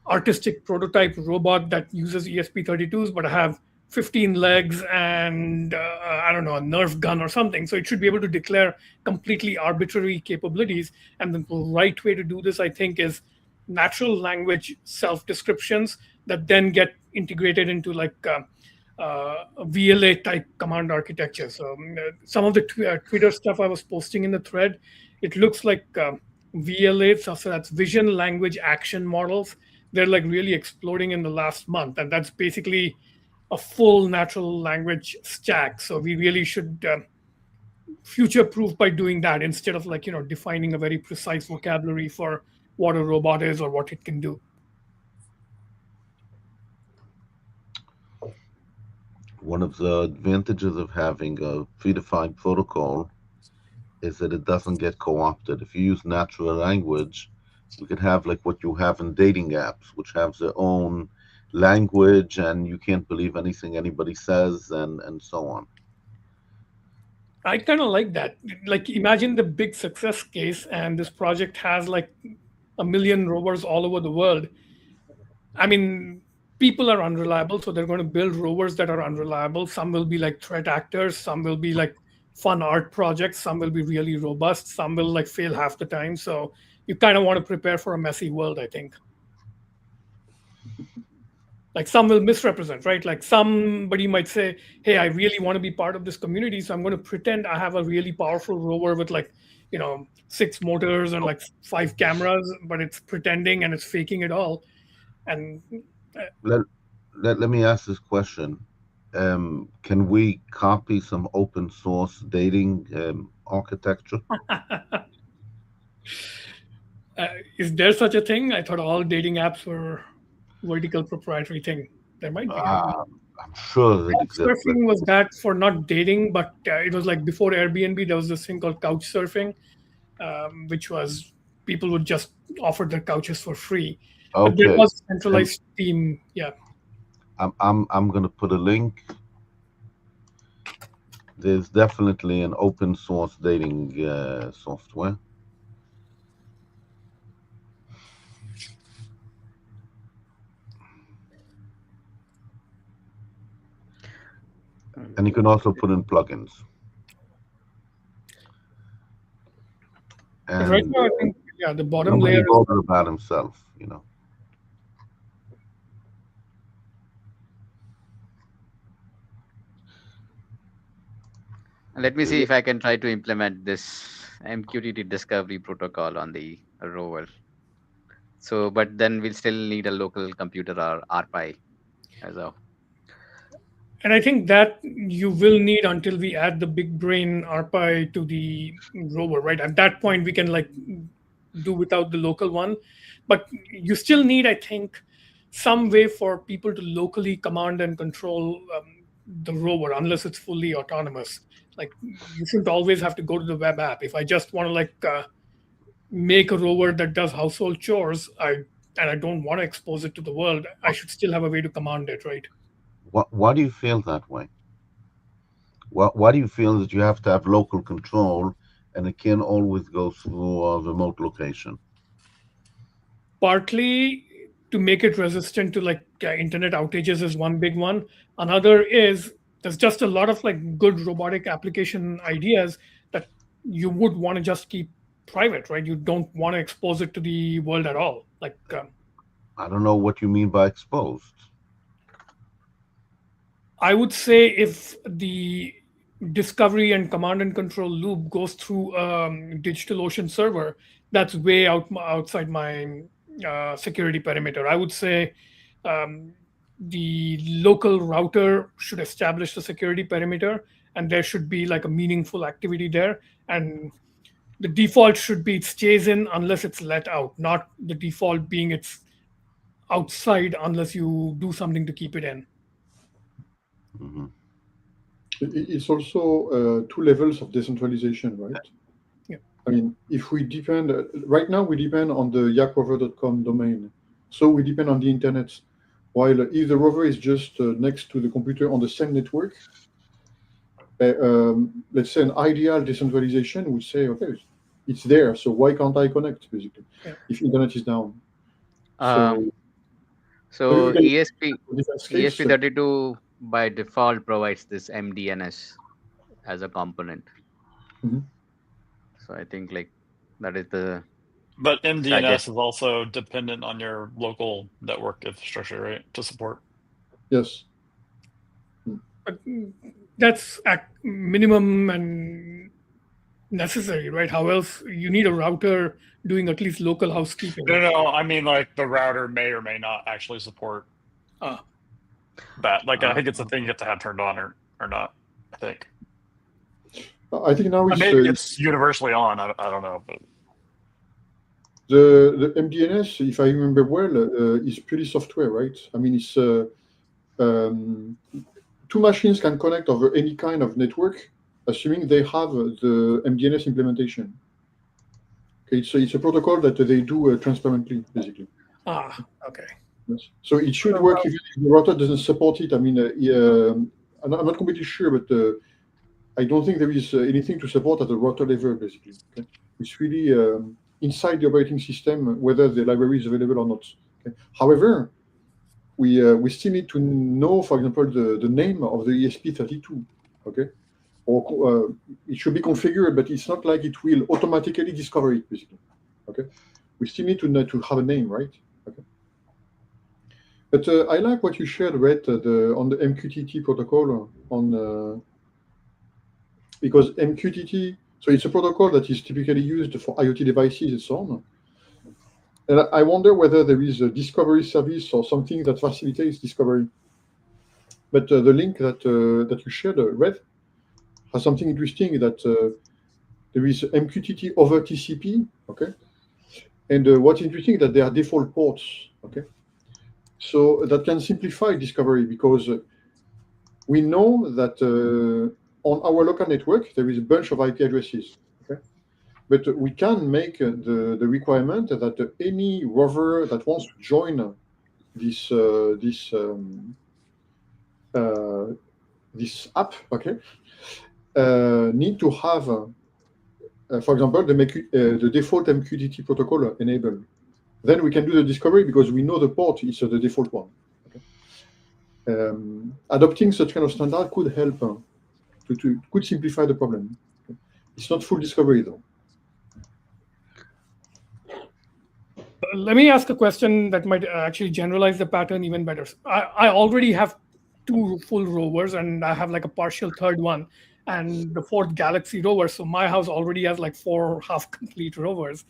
artistic prototype robot that uses ESP32s, but I have 15 legs and I don't know, a Nerf gun or something. So it should be able to declare completely arbitrary capabilities. And the right way to do this, I think, is natural language self-descriptions that then get integrated into like VLA type command architecture. So some of the Twitter stuff I was posting in the thread, it looks like VLA, so that's vision language action models. They're like really exploding in the last month, and that's basically a full natural language stack. So we really should future proof by doing that instead of like defining a very precise vocabulary for what a robot is or what it can do. One of the advantages of having a predefined protocol is that it doesn't get co-opted. If you use natural language, you could have like what you have in dating apps, which have their own language, and you can't believe anything anybody says, and so on. I kind of like that. Like, imagine the big success case, and this project has like 1 million rovers all over the world. I mean, people are unreliable, so they're going to build rovers that are unreliable. Some will be like threat actors, some will be like fun art projects, some will be really robust, some will like fail half the time. So you kind of want to prepare for a messy world, I think. Like some will misrepresent, right? Like somebody might say, hey, I really want to be part of this community, so I'm going to pretend I have a really powerful rover with like 6 motors and like 5 cameras, but it's pretending and it's faking it all. And let me ask this question. Can we copy some open source dating architecture? Is there such a thing? I thought all dating apps were vertical proprietary thing. There might be. I'm sure that exists. Couchsurfing was that for not dating, but it was like before Airbnb. There was this thing called couchsurfing, which was people would just offer their couches for free. But there Okay. was a centralized team. Yeah. I'm gonna put a link. There's definitely an open source dating software. And you can also put in plugins. And Right now, I think the bottom nobody layer. bothered about himself, you know. Let me see if I can try to implement this MQTT discovery protocol on the rover. So, but then we'll still need a local computer or RPI as well. And I think that you will need until we add the big brain RPI to the rover, right? At that point, we can like do without the local one, but you still need, I think, some way for people to locally command and control the rover, unless it's fully autonomous. Like you shouldn't always have to go to the web app. If I just want to make a rover that does household chores, and I don't want to expose it to the world, I should still have a way to command it, right? Why do you feel that way? Why do you feel that you have to have local control and it can't always go through a remote location? Partly to make it resistant to internet outages is one big one. Another is there's just a lot of like good robotic application ideas that you would want to just keep private, right? You don't want to expose it to the world at all. I don't know what you mean by exposed. I would say if the discovery and command and control loop goes through DigitalOcean server, that's way outside my security perimeter. I would say the local router should establish the security perimeter, and there should be like a meaningful activity there. And the default should be it stays in unless it's let out, not the default being it's outside unless you do something to keep it in. Mm-hmm. It's also two levels of decentralization, right? Yeah. I mean, if we depend, right now we depend on the yakrover.com domain. So we depend on the internet. While if the rover is just next to the computer on the same network, let's say an ideal decentralization would say, okay, it's there, so why can't I connect, basically, if internet is down? So ESP32 by default provides this MDNS as a component. Mm-hmm. So I think like that is the. But MDNS is also dependent on your local network infrastructure, right, to support. Yes. But that's at minimum and necessary, right? How else you need a router doing at least local housekeeping? No, I mean like the router may or may not actually support that. Like I think it's a thing you have to have turned on or not. I think. I think now it's universally on. I don't know, but the MDNS, if I remember well, is purely software, right? I mean, it's two machines can connect over any kind of network, assuming they have the MDNS implementation. Okay, so it's a protocol that they do transparently, basically. Okay. Yes. So it should work even if the router doesn't support it. I mean, I'm not completely sure, but I don't think there is anything to support at the router level, basically. Okay? It's really inside the operating system, whether the library is available or not. Okay? However, we still need to know, for example, the name of the ESP32. Okay, or it should be configured, but it's not like it will automatically discover it, basically. Okay, we still need to have a name, right? Okay. But I like what you shared, Rhett, on the MQTT protocol because MQTT, so it's a protocol that is typically used for IoT devices and so on. And I wonder whether there is a discovery service or something that facilitates discovery. But the link that you shared, Rhett, has something interesting that there is MQTT over TCP, okay? And what's interesting is that there are default ports, okay? So that can simplify discovery because we know that on our local network there is a bunch of IP addresses. Okay, but we can make the requirement that any rover that wants to join this this app, okay, need to have, for example, the default MQTT protocol enabled. Then we can do the discovery because we know the port is the default one. Okay? Adopting such kind of standard could help could simplify the problem. Okay? It's not full discovery though. Let me ask a question that might actually generalize the pattern even better. I already have 2 full rovers and I have like a partial third one and the 4th Galaxy rover. So my house already has like 4 half complete rovers.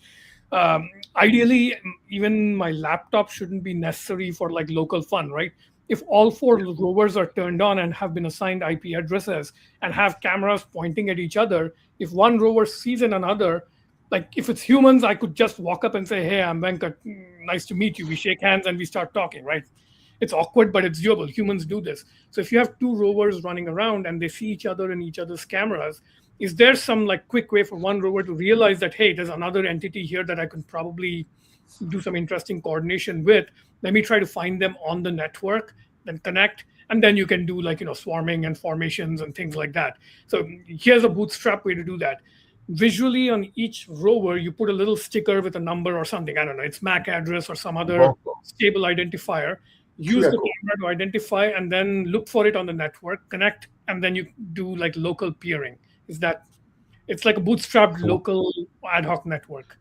Ideally, even my laptop shouldn't be necessary for like local fun, right? If all 4 rovers are turned on and have been assigned IP addresses and have cameras pointing at each other, if one rover sees another, like if it's humans, I could just walk up and say, "Hey, I'm Venkat. Nice to meet you." We shake hands and we start talking, right? It's awkward, but it's doable. Humans do this. So if you have 2 rovers running around and they see each other in each other's cameras, is there some like quick way for one rover to realize that, hey, there's another entity here that I can probably do some interesting coordination with? Let me try to find them on the network, then connect, and then you can do like, swarming and formations and things like that. So here's a bootstrap way to do that. Visually on each rover, you put a little sticker with a number or something. I don't know, it's MAC address or some other stable identifier. Use the camera to identify and then look for it on the network, connect, and then you do like local peering. It's like a bootstrapped local ad hoc network.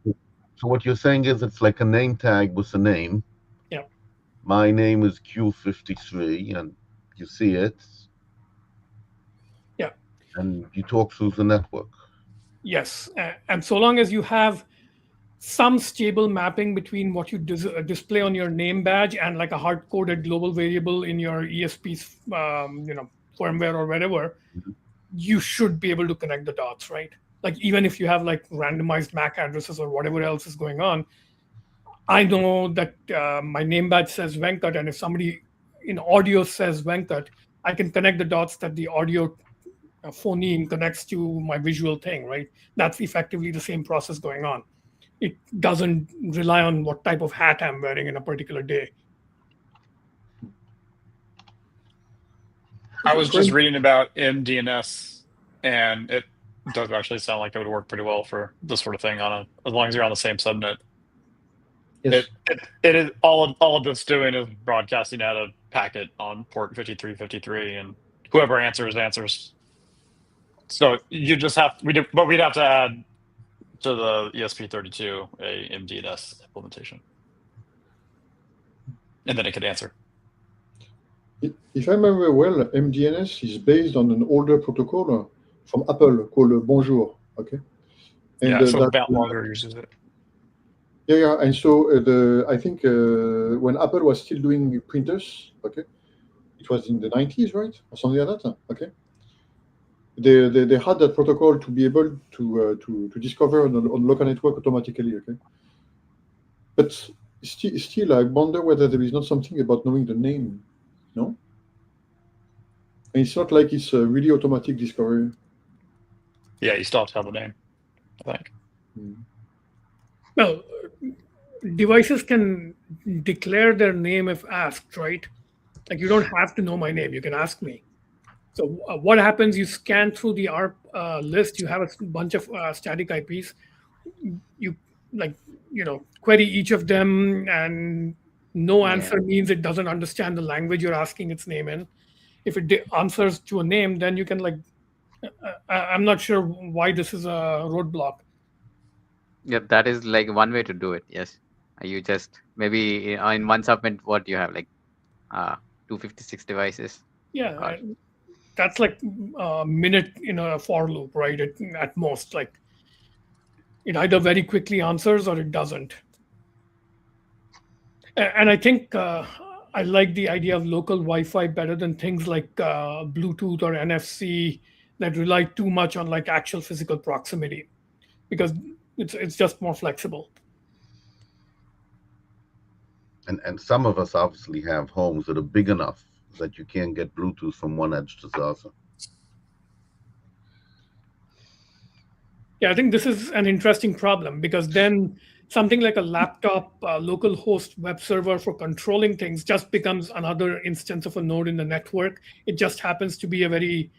So what you're saying is it's like a name tag with a name. Yeah. My name is Q53 and you see it. Yeah. And you talk through the network. Yes, and so long as you have some stable mapping between what you display on your name badge and like a hard-coded global variable in your ESP's, firmware or whatever, you should be able to connect the dots, right? Like even if you have like randomized MAC addresses or whatever else is going on, I know that my name badge says Venkat, and if somebody in audio says Venkat, I can connect the dots that the audio phoneme connects to my visual thing, right? That's effectively the same process going on. It doesn't rely on what type of hat I'm wearing in a particular day. I was just reading about MDNS, and it does actually sound like it would work pretty well for this sort of thing as long as you're on the same subnet. Yes. It is all of this doing is broadcasting out a packet on port 5353, and whoever answers. So you just we'd have to add to the ESP32 a MDNS implementation, and then it could answer. If I remember well, MDNS is based on an older protocol from Apple called Bonjour. Okay. And so BatLogger uses it. Yeah, and so I think when Apple was still doing printers, okay, it was in the 90s, right, or something like that. Okay. They had that protocol to be able to discover on local network automatically. Okay, but still, I wonder whether there is not something about knowing the name. No, and it's not like it's a really automatic discovery. Yeah, you still have to have the name, I think. Well, devices can declare their name if asked, right? Like you don't have to know my name; you can ask me. So what happens? You scan through the ARP list. You have a bunch of static IPs. You query each of them, and no answer means it doesn't understand the language you're asking its name in. If it answers to a name, then you can I'm not sure why this is a roadblock. Yeah, that is like one way to do it. Yes, you just maybe in one subnet what you have like 256 devices. Yeah, that's like a minute in a for loop, right? At most, like it either very quickly answers or it doesn't. And I think I like the idea of local Wi-Fi better than things like Bluetooth or NFC that rely too much on like actual physical proximity, because it's just more flexible. And some of us obviously have homes that are big enough that you can't get Bluetooth from one edge to the other. Yeah, I think this is an interesting problem because then something like a laptop local host web server for controlling things just becomes another instance of a node in the network. It just happens to be a very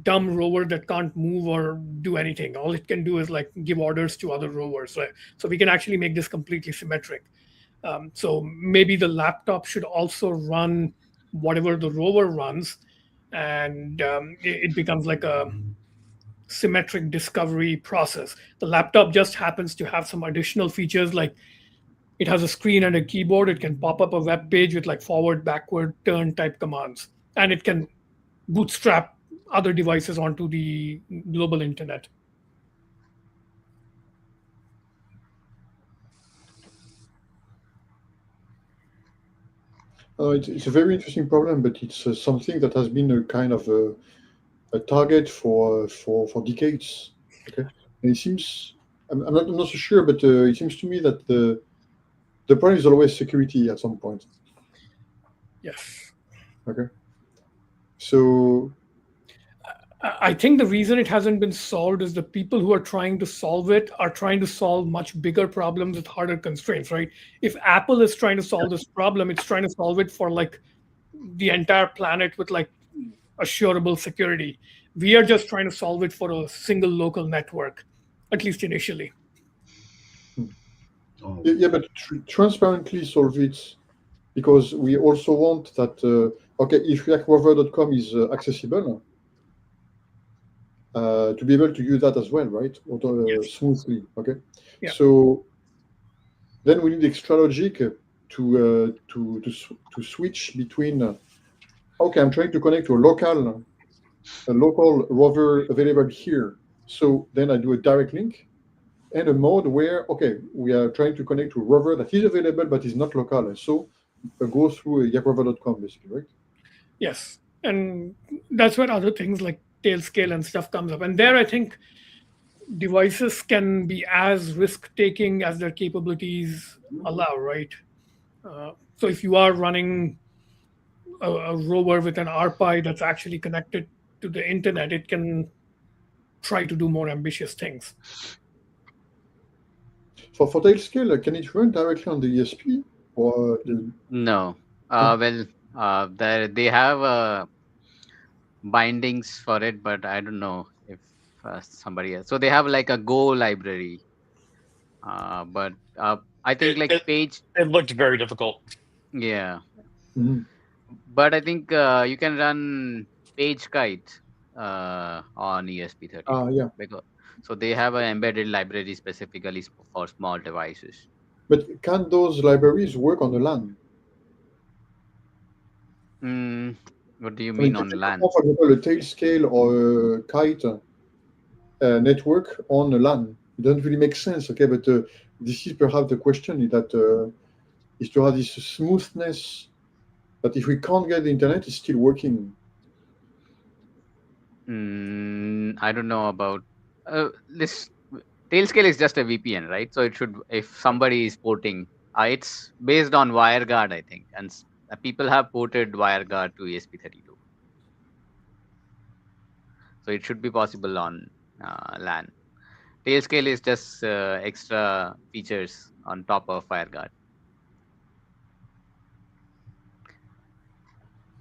dumb rover that can't move or do anything. All it can do is like give orders to other rovers. Right? So we can actually make this completely symmetric. So maybe the laptop should also run whatever the rover runs, and it becomes like a symmetric discovery process. The laptop just happens to have some additional features like it has a screen and a keyboard. It can pop up a web page with like forward, backward, turn type commands, and it can bootstrap other devices onto the global internet. It's a very interesting problem, but it's something that has been a kind of a target for decades. Okay, and it seems I'm not so sure, but it seems to me that the problem is always security at some point. Yes. Okay, so I think the reason it hasn't been solved is the people who are trying to solve it are trying to solve much bigger problems with harder constraints, right? If Apple is trying to solve this problem, it's trying to solve it for like the entire planet with like assurable security. We are just trying to solve it for a single local network, at least initially. Oh, yeah, but transparently solve it, because we also want that. Okay, if YaRGrover.com is accessible, to be able to use that as well, right? Yes. Smoothly. Okay. Yeah. So then we need extra logic to switch between. Okay, I'm trying to connect to a local rover available here. So then I do a direct link, and a mode where okay, we are trying to connect to a rover that is available but is not local, and so go through YaRGrover.com basically, right? Yes. And that's where other things like Tailscale and stuff comes up. And there I think devices can be as risk-taking as their capabilities allow, right? So if you are running a rover with an RPi that's actually connected to the internet, it can try to do more ambitious things. For Tailscale, can it run directly on the ESP or No. They have bindings for it, but I don't know if somebody else. So they have like a Go library, but I think like page. It looked very difficult. Yeah, Mhm. but I think you can run page kite on ESP32. Yeah. Because so they have an embedded library specifically for small devices. But can those libraries work on the LAN? What do you I mean mean, on can you LAN? for example, a Tailscale or a Kite network on a LAN? It doesn't really make sense, okay? But this is perhaps the question is to have this smoothness that if we can't get the internet, it's still working. I don't know about this. Tailscale is just a VPN, right? So it should, if somebody is porting, it's based on WireGuard, I think, and people have ported WireGuard to ESP32. So it should be possible on LAN. Tailscale is just extra features on top of WireGuard.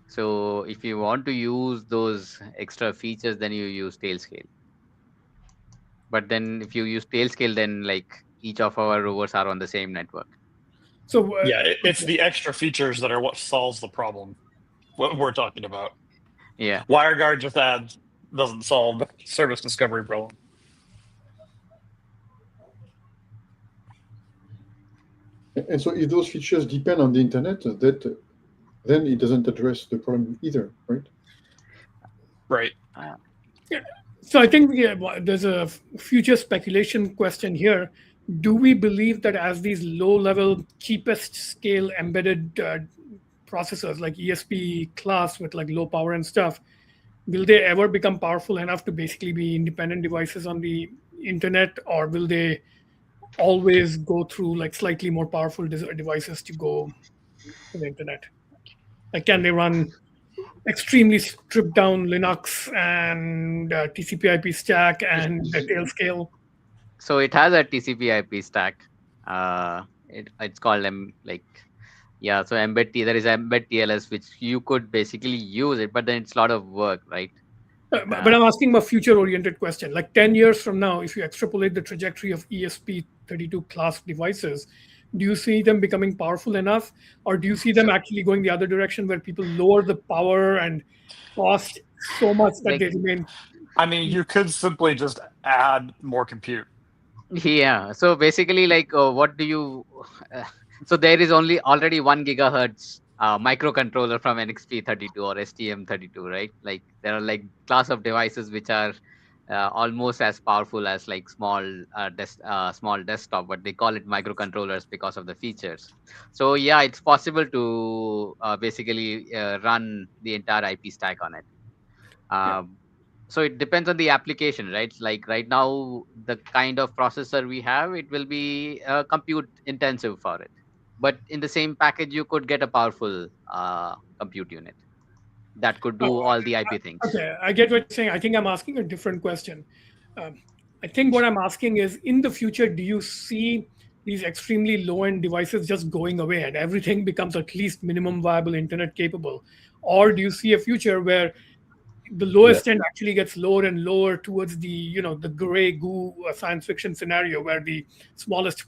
So if you want to use those extra features, then you use Tailscale. But then if you use Tailscale, then like each of our rovers are on the same network. So It's the extra features that are what solves the problem. What we're talking about. Yeah. WireGuard just doesn't solve the service discovery problem. And so if those features depend on the internet, then it doesn't address the problem either, right? Right. So I think there's a future speculation question here. Do we believe that as these low-level, cheapest scale embedded processors like ESP class with like low power and stuff, will they ever become powerful enough to basically be independent devices on the internet, or will they always go through like slightly more powerful devices to go to the internet? Like, can they run extremely stripped down Linux and TCP/IP stack and the Tailscale? So it has a TCP/IP stack. It's called like, yeah. So embed T there is embed TLS which you could basically use it, but then it's a lot of work, right? But I'm asking a future-oriented question. Like 10 years from now, if you extrapolate the trajectory of ESP32 class devices, do you see them becoming powerful enough, or do you see them So actually going the other direction where people lower the power and cost so much that like they remain? I mean, you could simply just add more compute. yeah. So basically, like, what do you? Uh, so there is only already 1 gigahertz microcontroller from NXP32 or STM32, right? Like there are like class of devices which are almost as powerful as like small desktop, but they call it microcontrollers because of the features. So yeah, it's possible to basically run the entire IP stack on it. Yeah. Um, so it depends on the application, right? Like right now the kind of processor we have, it will be compute intensive for it, but in the same package you could get a powerful compute unit that could Oh, do all the IP things. okay, I get what you're saying. I think I'm asking a different question. Um, I think what I'm asking is, in the future, do you see these extremely low-end devices just going away and everything becomes at least minimum viable internet capable, or do you see a future where the Yeah. lowest end actually gets lower and lower towards the the gray goo science fiction scenario where the smallest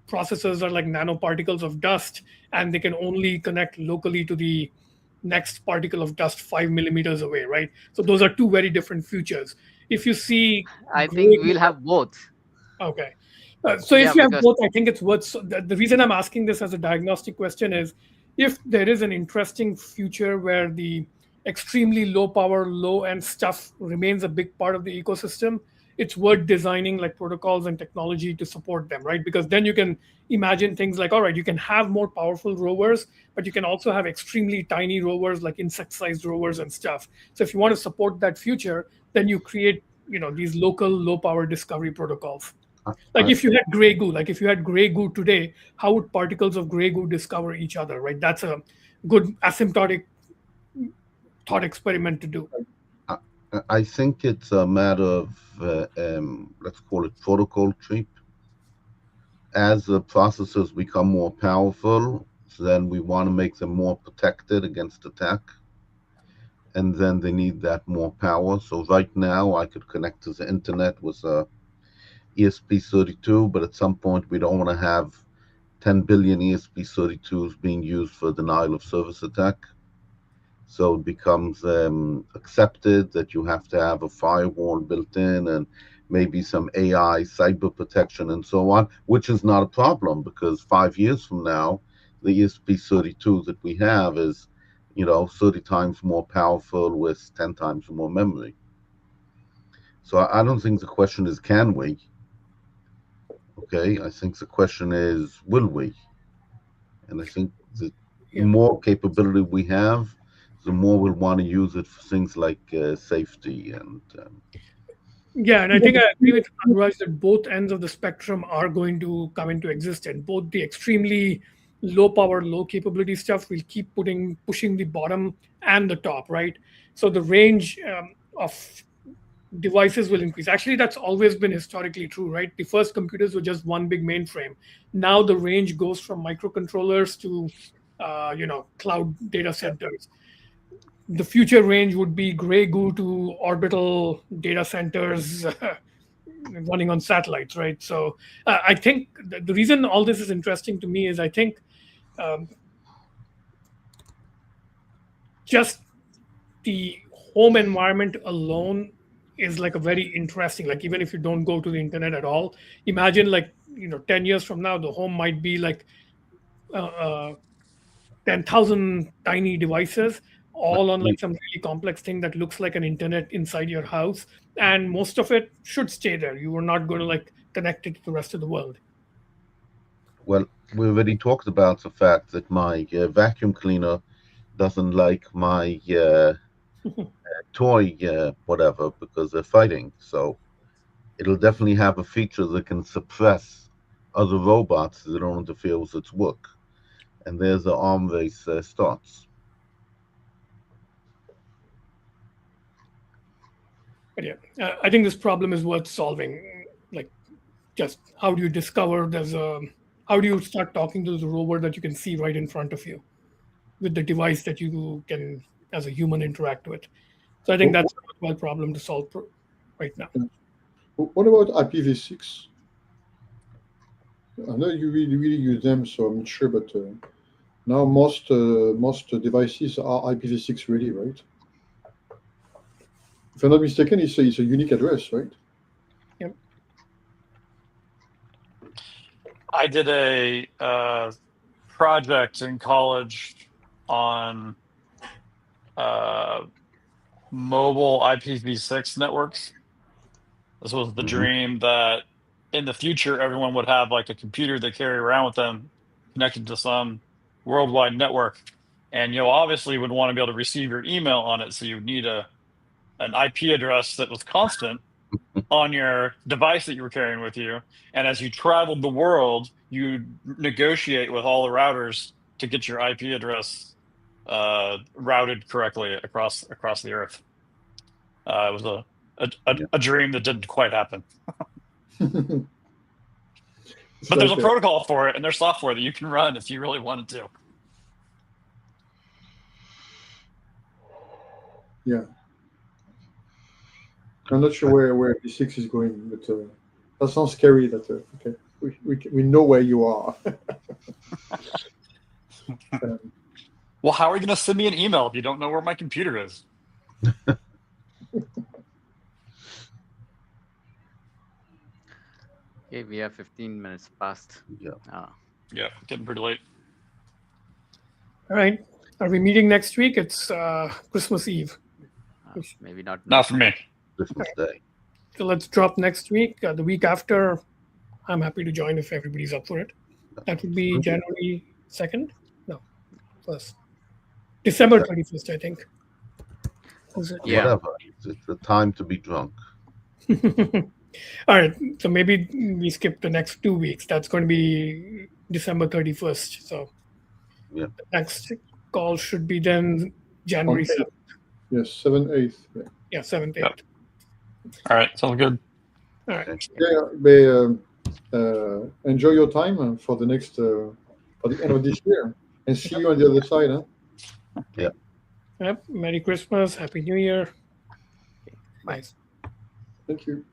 processors are like nanoparticles of dust and they can only connect locally to the next particle of dust 5 millimeters away, right? So those are two very different futures. If you see I think gray, we'll have both. okay. So Yeah, if you have because both, I think it's worth. So the reason I'm asking this as a diagnostic question is, if there is an interesting future where the extremely low power, low end stuff remains a big part of the ecosystem, it's worth designing like protocols and technology to support them, right? Because then you can imagine things like, all right, you can have more powerful rovers, but you can also have extremely tiny rovers like insect-sized rovers and stuff. So if you want to support that future, then you create these local low power discovery protocols. I, Like I, if you had gray goo, like if you had gray goo today, how would particles of gray goo discover each other, right? That's a good asymptotic thought experiment to do. I I think it's a matter of let's call it protocol creep. As the processors become more powerful, then we want to make them more protected against attack, and then they need that more power. So right now, I could connect to the internet with a ESP32, but at some point, we don't want to have 10 billion ESP32s being used for denial of service attack. So it becomes accepted that you have to have a firewall built in and maybe some AI cyber protection and so on, which is not a problem because 5 years from now, the ESP32 that we have is, 30 times more powerful with 10 times more memory. So I don't think the question is can we? Okay, I think the question is will we? And I think the Yeah. more capability we have, the more we'll want to use it for things like safety and Yeah, and I think I agree with Anuraj that both ends of the spectrum are going to come into existence. Both the extremely low power, low capability stuff will keep pushing the bottom and the top, right? So the range of devices will increase. Actually, that's always been historically true, right? The first computers were just one big mainframe. Now the range goes from microcontrollers to cloud data centers. The future range would be gray goo to orbital data centers running on satellites, right? So I think the reason all this is interesting to me is I think um, just the home environment alone is like a very interesting, like even if you don't go to the internet at all, imagine like 10 years from now the home might be like uh, uh, 10,000 tiny devices but all on like some really complex thing that looks like an internet inside your house, and most of it should stay there. You are not going to like connect it to the rest of the world. well, we already talked about the fact that my vacuum cleaner doesn't like my toy whatever because they're fighting. So it'll definitely have a feature that can suppress other robots that don't interfere with its work. And there's the arm race starts. But yeah, I think this problem is worth solving. Like, just how do you discover how do you start talking to the rover that you can see right in front of you with the device that you can, as a human, interact with? So I think that's a worthwhile problem to solve right now. What about IPv6? I know you really use them, so I'm not sure, but now most devices are IPv6 ready, right? If I'm not mistaken, it's a unique address, right? Yep. I did a project in college on mobile IPv6 networks. This was the dream that in the future everyone would have like a computer they carry around with them connected to some worldwide network. And you obviously would want to be able to receive your email on it. So you would need an IP address that was constant on your device that you were carrying with you. And as you traveled the world, you negotiate with all the routers to get your IP address routed correctly across the earth. It was a dream that didn't quite happen. But there's a protocol for it, and there's software that you can run if you really wanted to. Yeah. I'm not sure where P6 is going, but that sounds scary. That okay, we know where you are. Well, how are you going to send me an email if you don't know where my computer is? Okay, we have 15 minutes past. Yeah. Yeah, getting pretty late. All right. Are we meeting next week? It's Christmas Eve. Maybe not. Not for me. Christmas Day. So let's drop next week. The week after, I'm happy to join if everybody's up for it. That would be January 2nd? No, 1st. December 21st, I think. Yeah. Whatever. It's the time to be drunk. All right. So maybe we skip the next 2 weeks. That's going to be December 31st. So yeah. The next call should be then January 7th. Yes, 7th, 8th. Yeah, 7th, 8th. Yep. All right. Sounds good. All right. Yeah, enjoy your time for the next for the end of this year, and see you on the other side. Huh? Yeah. Yep. Merry Christmas. Happy New Year. Bye. Thank you.